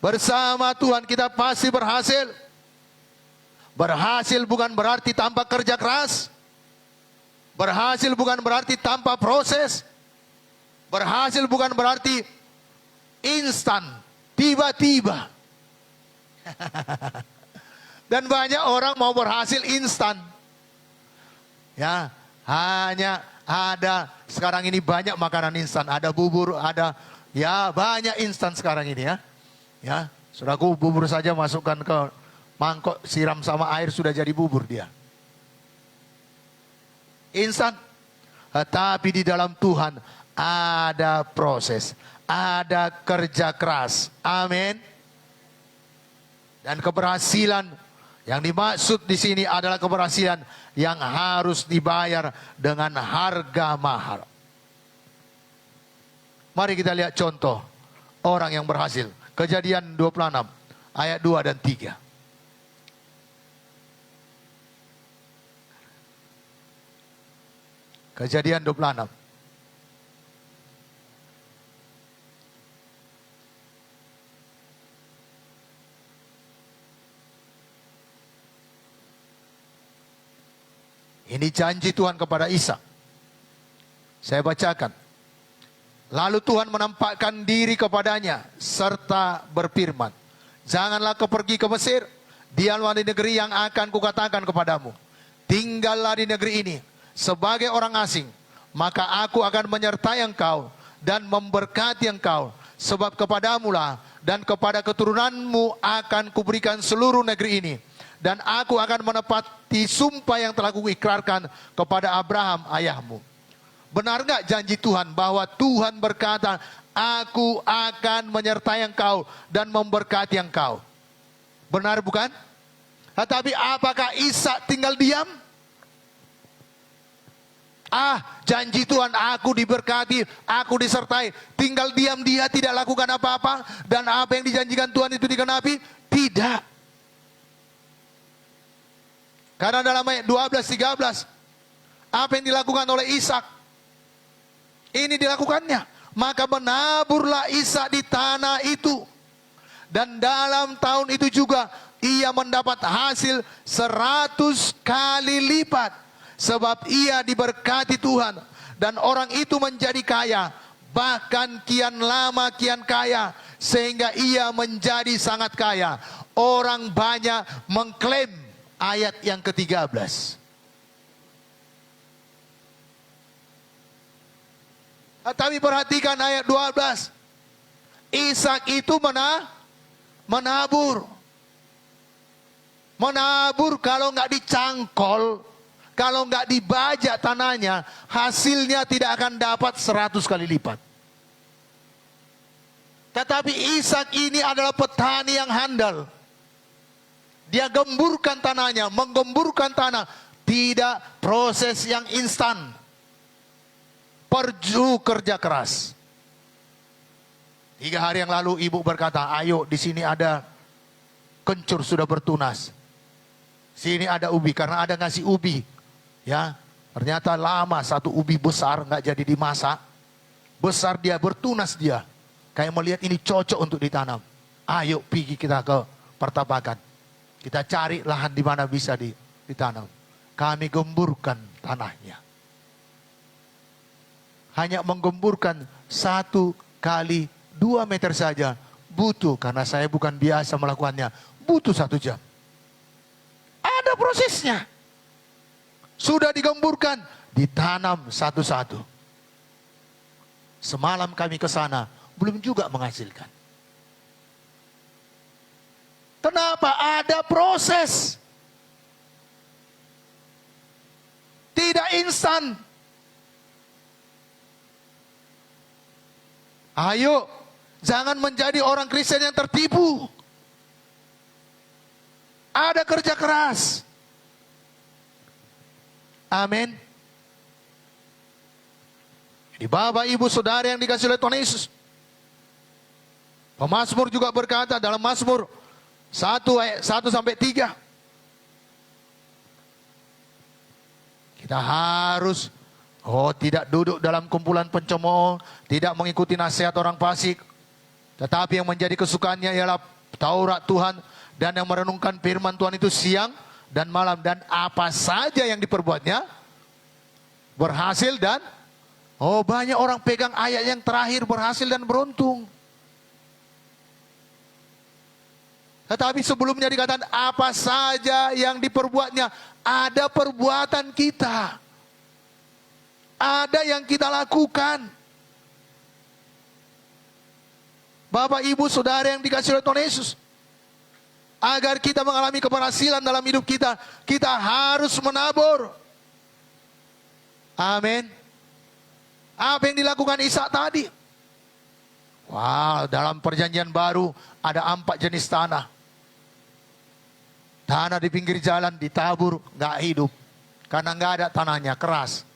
Bersama Tuhan kita pasti berhasil. Berhasil bukan berarti tanpa kerja keras. Berhasil bukan berarti tanpa proses. Berhasil bukan berarti instan, tiba-tiba. Dan banyak orang mau berhasil instan. Ya, hanya ada sekarang ini banyak makanan instan, ada bubur, ada ya banyak instan sekarang ini ya. Ya, saudaraku, bubur saja masukkan ke mangkok, siram sama air sudah jadi bubur dia. Instan. Tetapi di dalam Tuhan ada proses, ada kerja keras. Amin. Dan keberhasilan yang dimaksud di sini adalah keberhasilan yang harus dibayar dengan harga mahal. Mari kita lihat contoh orang yang berhasil. Kejadian 26 ayat 2 dan 3. Kejadian 26. Ini janji Tuhan kepada Ishak. Saya bacakan. Lalu Tuhan menampakkan diri kepadanya serta berfirman, janganlah kau pergi ke Mesir, diamlah di negeri yang akan kukatakan kepadamu. Tinggallah di negeri ini sebagai orang asing, maka aku akan menyertai engkau dan memberkati engkau, sebab kepadamulah dan kepada keturunanmu akan kuberikan seluruh negeri ini. Dan aku akan menepati sumpah yang telah kuikrarkan kepada Abraham ayahmu. Benar nggak janji Tuhan bahwa Tuhan berkata, aku akan menyertai engkau dan memberkati engkau? Benar bukan? Tetapi apakah Ishak tinggal diam? Janji Tuhan, aku diberkati, aku disertai. Tinggal diam dia tidak lakukan apa-apa. Dan apa yang dijanjikan Tuhan itu digenapi? Tidak. Karena dalam ayat 12-13, apa yang dilakukan oleh Ishak? Ini dilakukannya. Maka menaburlah Ishak di tanah itu. Dan dalam tahun itu juga ia mendapat hasil 100 kali lipat. Sebab ia diberkati Tuhan. Dan orang itu menjadi kaya. Bahkan kian lama kian kaya. Sehingga ia menjadi sangat kaya. Orang banyak mengklaim ayat yang ke-13. Tapi perhatikan ayat 12. Ishak itu menabur. Menabur kalau nggak dicangkol, kalau nggak dibajak tanahnya, hasilnya tidak akan dapat 100 kali lipat. Tetapi Ishak ini adalah petani yang handal. Dia gemburkan tanahnya, menggemburkan tanah. Tidak proses yang instan. Perlu kerja keras. 3 hari yang lalu ibu berkata, ayo di sini ada kencur sudah bertunas. Sini ada ubi, karena ada ngasih ubi. Ya, ternyata lama satu ubi besar nggak jadi dimasak. Besar dia, bertunas dia. Kayak melihat ini cocok untuk ditanam. Ayo pergi kita ke pertapakan. Kita cari lahan di mana bisa ditanam. Kami gemburkan tanahnya. Hanya menggemburkan 1 kali 2 meter saja. Butuh, karena saya bukan biasa melakukannya. Butuh 1 jam. Ada prosesnya. Sudah digemburkan, ditanam satu-satu. Semalam kami ke sana, belum juga menghasilkan. Kenapa? Ada proses. Tidak instan. Ayo, jangan menjadi orang Kristen yang tertipu. Ada kerja keras. Amin. Di Bapak Ibu Saudara yang dikasih oleh Tuhan Yesus. Pemazmur juga berkata dalam Mazmur 1 ayat 1 sampai 3. Kita harus tidak duduk dalam kumpulan pencemooh, tidak mengikuti nasihat orang fasik. Tetapi yang menjadi kesukaannya ialah Taurat Tuhan, dan yang merenungkan firman Tuhan itu siang dan malam, dan apa saja yang diperbuatnya berhasil dan banyak orang pegang ayat yang terakhir, berhasil dan beruntung. Tetapi sebelumnya dikatakan apa saja yang diperbuatnya, ada perbuatan kita. Ada yang kita lakukan. Bapak, Ibu, Saudara yang dikasihi oleh Tuhan Yesus. Agar kita mengalami keberhasilan dalam hidup kita, kita harus menabur. Amin. Apa yang dilakukan Ishak tadi? Wow, dalam perjanjian baru ada 4 jenis tanah. Tanah di pinggir jalan ditabur, nggak hidup. Karena nggak ada tanahnya, keras.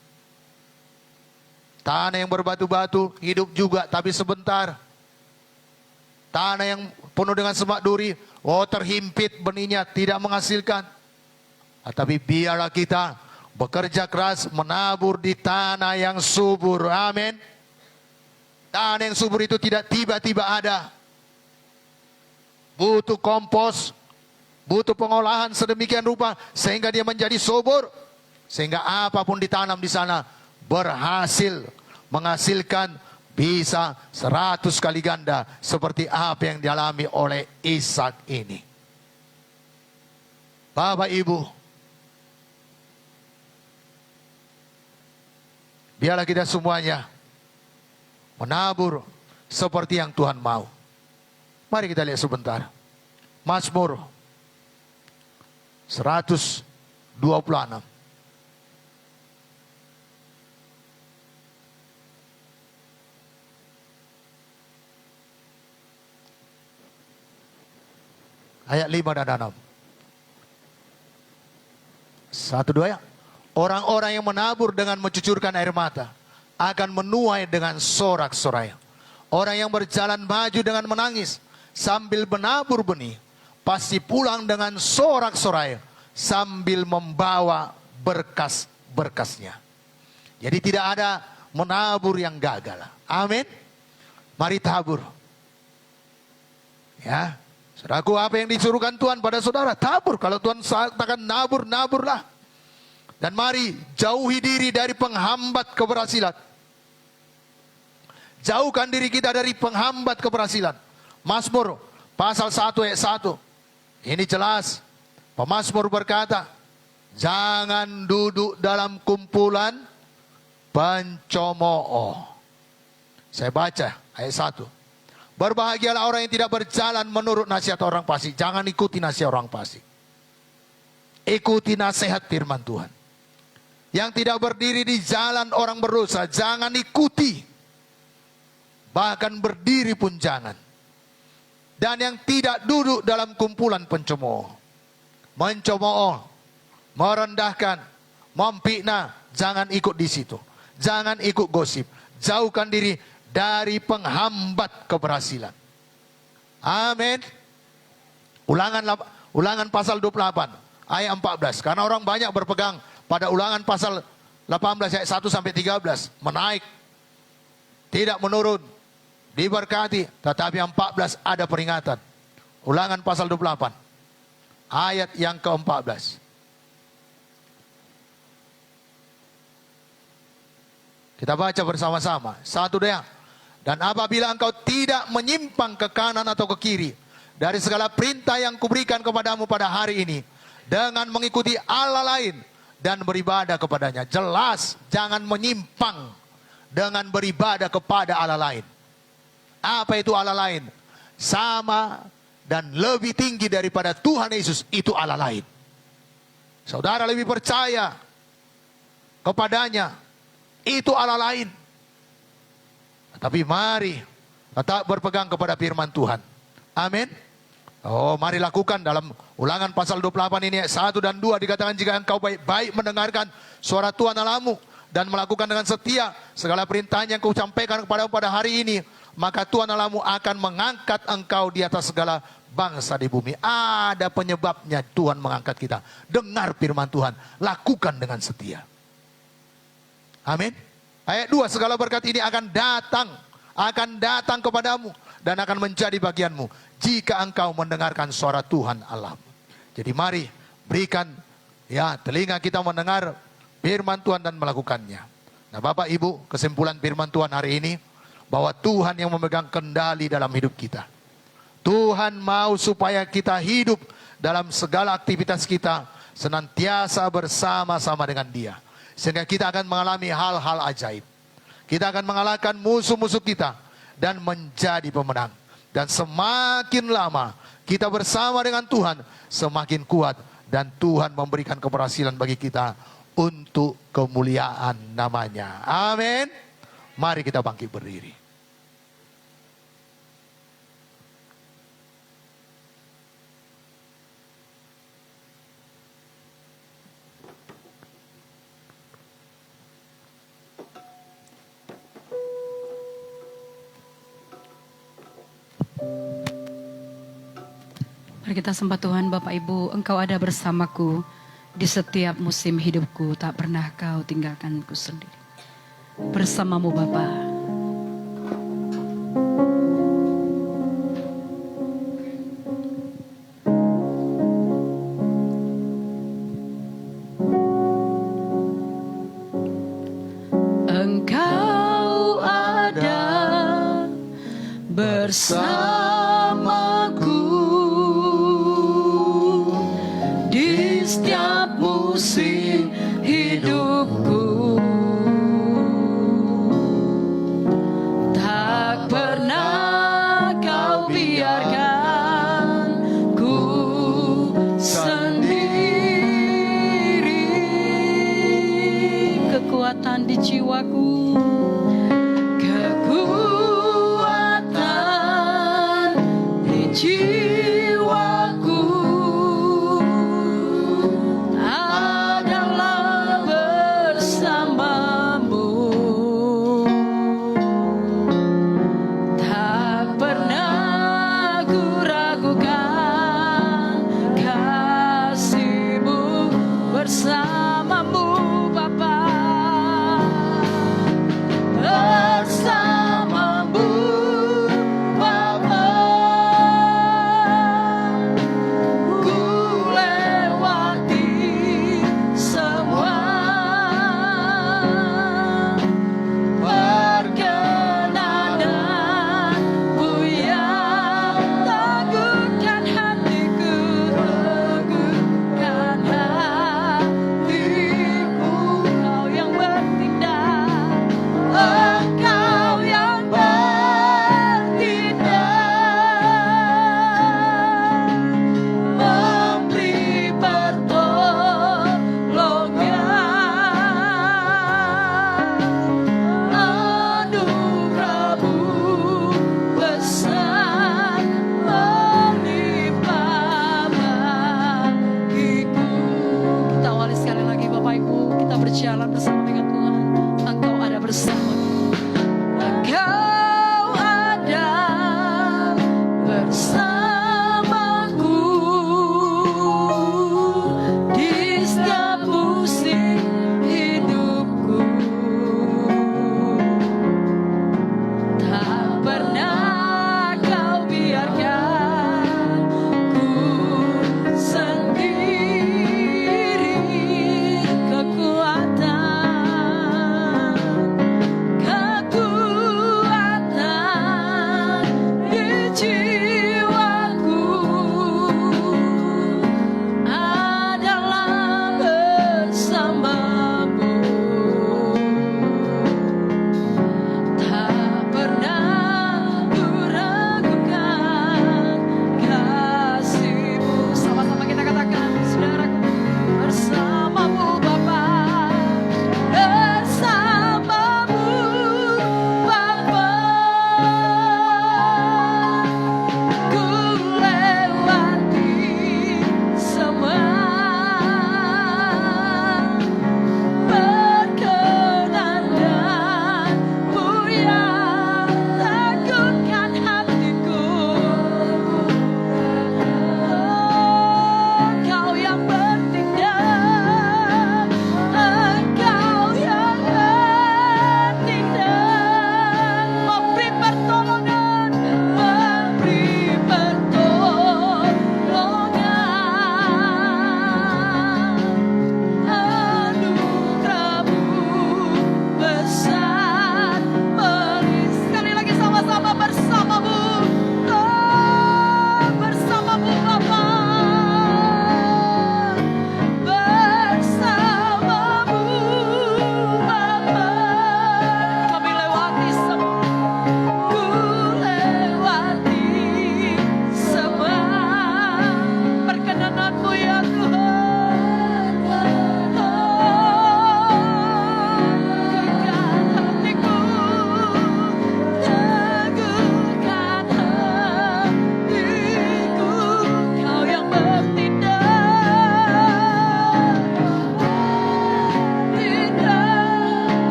Tanah yang berbatu-batu, hidup juga, tapi sebentar. Tanah yang penuh dengan semak duri, terhimpit benihnya, tidak menghasilkan. Tapi biarlah kita bekerja keras, menabur di tanah yang subur. Amin. Tanah yang subur itu tidak tiba-tiba ada. Butuh kompos, butuh pengolahan sedemikian rupa sehingga dia menjadi subur, sehingga apapun ditanam di sana berhasil menghasilkan bisa 100 kali ganda, seperti apa yang dialami oleh Ishak ini. Bapak Ibu, biarlah kita semuanya menabur seperti yang Tuhan mau. Mari kita lihat sebentar. Mazmur 126. Ayat 5 dan 6. 1, 2 ya. Orang-orang yang menabur dengan mencucurkan air mata akan menuai dengan sorak-sorai. Orang yang berjalan maju dengan menangis sambil menabur benih pasti pulang dengan sorak-sorai sambil membawa berkas-berkasnya. Jadi tidak ada menabur yang gagal. Amin. Mari tabur. Ya. Saudaraku, apa yang disuruhkan Tuhan pada saudara? Tabur. Kalau Tuhan katakan nabur, naburlah. Dan mari jauhi diri dari penghambat keberhasilan. Jauhkan diri kita dari penghambat keberhasilan. Mazmur pasal 1 ayat 1. Ini jelas. Pemazmur berkata, jangan duduk dalam kumpulan pencemooh. Saya baca ayat 1. Berbahagialah orang yang tidak berjalan menurut nasihat orang fasik. Jangan ikuti nasihat orang fasik. Ikuti nasihat firman Tuhan. Yang tidak berdiri di jalan orang berdosa, jangan ikuti. Bahkan berdiri pun jangan. Dan yang tidak duduk dalam kumpulan pencemooh. Mencemooh, merendahkan, memfitnah, jangan ikut di situ. Jangan ikut gosip. Jauhkan diri dari penghambat keberhasilan. Amin. Ulangan pasal 28 ayat 14. Karena orang banyak berpegang pada ulangan pasal 18 ayat 1 sampai 13. Menaik, tidak menurun, diberkati. Tetapi 14 ada peringatan. Ulangan pasal 28 ayat yang ke-14. Kita baca bersama-sama. 1, 2. Dan apabila engkau tidak menyimpang ke kanan atau ke kiri dari segala perintah yang kuberikan kepadamu pada hari ini, dengan mengikuti Allah lain dan beribadah kepadanya. Jelas, jangan menyimpang dengan beribadah kepada Allah lain. Apa itu Allah lain? Sama dan lebih tinggi daripada Tuhan Yesus, itu Allah lain. Saudara lebih percaya kepadanya, itu Allah lain. Tapi mari tetap berpegang kepada firman Tuhan. Amin. Mari lakukan dalam ulangan pasal 28 ini ayat 1 dan 2 dikatakan, jika engkau baik-baik mendengarkan suara Tuhan Allahmu dan melakukan dengan setia segala perintahnya yang kau sampaikan kepadamu pada hari ini, maka Tuhan Allahmu akan mengangkat engkau di atas segala bangsa di bumi. Ada penyebabnya Tuhan mengangkat kita. Dengar firman Tuhan, lakukan dengan setia. Amin. Ayat 2, segala berkat ini akan datang kepadamu dan akan menjadi bagianmu jika engkau mendengarkan suara Tuhan Allahmu. Jadi mari berikan telinga kita mendengar firman Tuhan dan melakukannya. Nah Bapak Ibu, kesimpulan firman Tuhan hari ini bahwa Tuhan yang memegang kendali dalam hidup kita. Tuhan mau supaya kita hidup dalam segala aktivitas kita senantiasa bersama-sama dengan Dia. Sehingga kita akan mengalami hal-hal ajaib. Kita akan mengalahkan musuh-musuh kita dan menjadi pemenang. Dan semakin lama kita bersama dengan Tuhan, semakin kuat. Dan Tuhan memberikan keberhasilan bagi kita untuk kemuliaan namanya. Amin. Mari kita bangkit berdiri. Mari kita sembah Tuhan. Bapak Ibu, Engkau ada bersamaku di setiap musim hidupku, tak pernah Kau tinggalkanku sendiri. Bersamamu Bapa. Engkau ada bersamaku di setiap musim hidupku. Tak pernah Kau biarkan ku sendiri. Kekuatan di jiwaku, kekuatan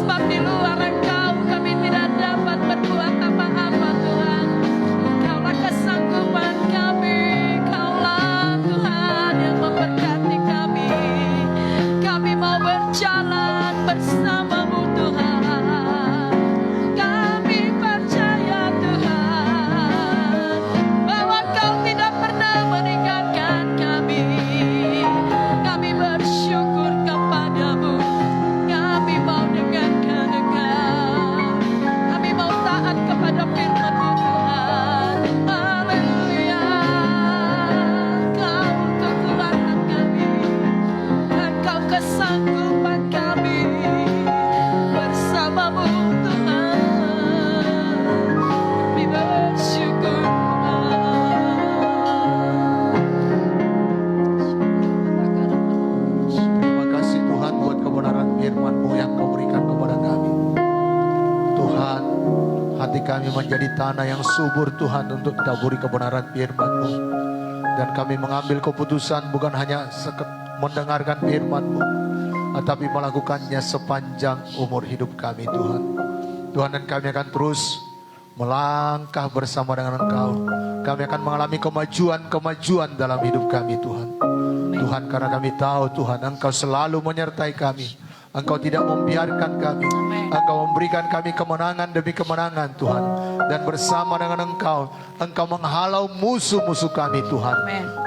Sebab di luar Engkau kami tidak dapat berbuat apa-apa Tuhan. Kaulah kesanggupan kami, Kaulah Tuhan yang memberkati kami. Kami mau berjalan bersama-Mu Tuhan. Kami percaya Tuhan bahwa Kau tidak pernah meninggalkan kami. Kami bersyukur kepadamu. Kami mau dengarkan Engkau. Kami mau taat kepada firman-Mu Tuhan. Haleluya. Engkau kekuatan kami. Engkau kesanggupan kami. Bersama-Mu Tuhan. Kami bersyukur Terima kasih Tuhan buat kebenaran firman-Mu yang Kau berikan kepada kami. Tuhan, hati kami menjadi tanah yang subur Tuhan untuk taburi kebenaran firman-Mu. Dan kami mengambil keputusan bukan hanya mendengarkan firman-Mu, tetapi melakukannya sepanjang umur hidup kami Tuhan. Tuhan, dan kami akan terus melangkah bersama dengan Engkau. Kami akan mengalami kemajuan-kemajuan dalam hidup kami Tuhan. Tuhan, karena kami tahu Tuhan Engkau selalu menyertai kami. Engkau tidak membiarkan kami. Engkau memberikan kami kemenangan demi kemenangan Tuhan. Dan bersama dengan Engkau menghalau musuh-musuh kami Tuhan.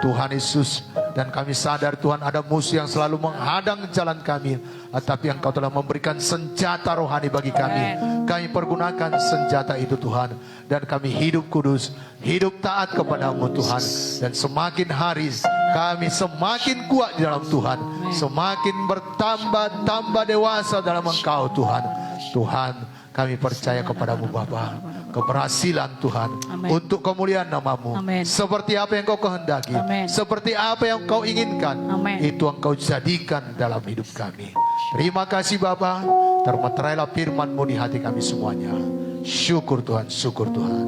Tuhan Yesus, dan kami sadar Tuhan ada musuh yang selalu menghadang jalan kami. Tapi Engkau telah memberikan senjata rohani bagi kami. Kami pergunakan senjata itu Tuhan. Dan kami hidup kudus, hidup taat kepadamu Tuhan. Dan semakin hari kami semakin kuat di dalam Tuhan. Semakin bertambah dewasa dalam Engkau Tuhan. Tuhan, kami percaya kepadamu Bapa. Keberhasilan Tuhan untuk kemuliaan nama-Mu. Seperti apa yang Kau kehendaki, seperti apa yang Kau inginkan, itu Engkau jadikan dalam hidup kami. Terima kasih Bapa. Termeterailah firman-Mu di hati kami semuanya. Syukur Tuhan, syukur Tuhan.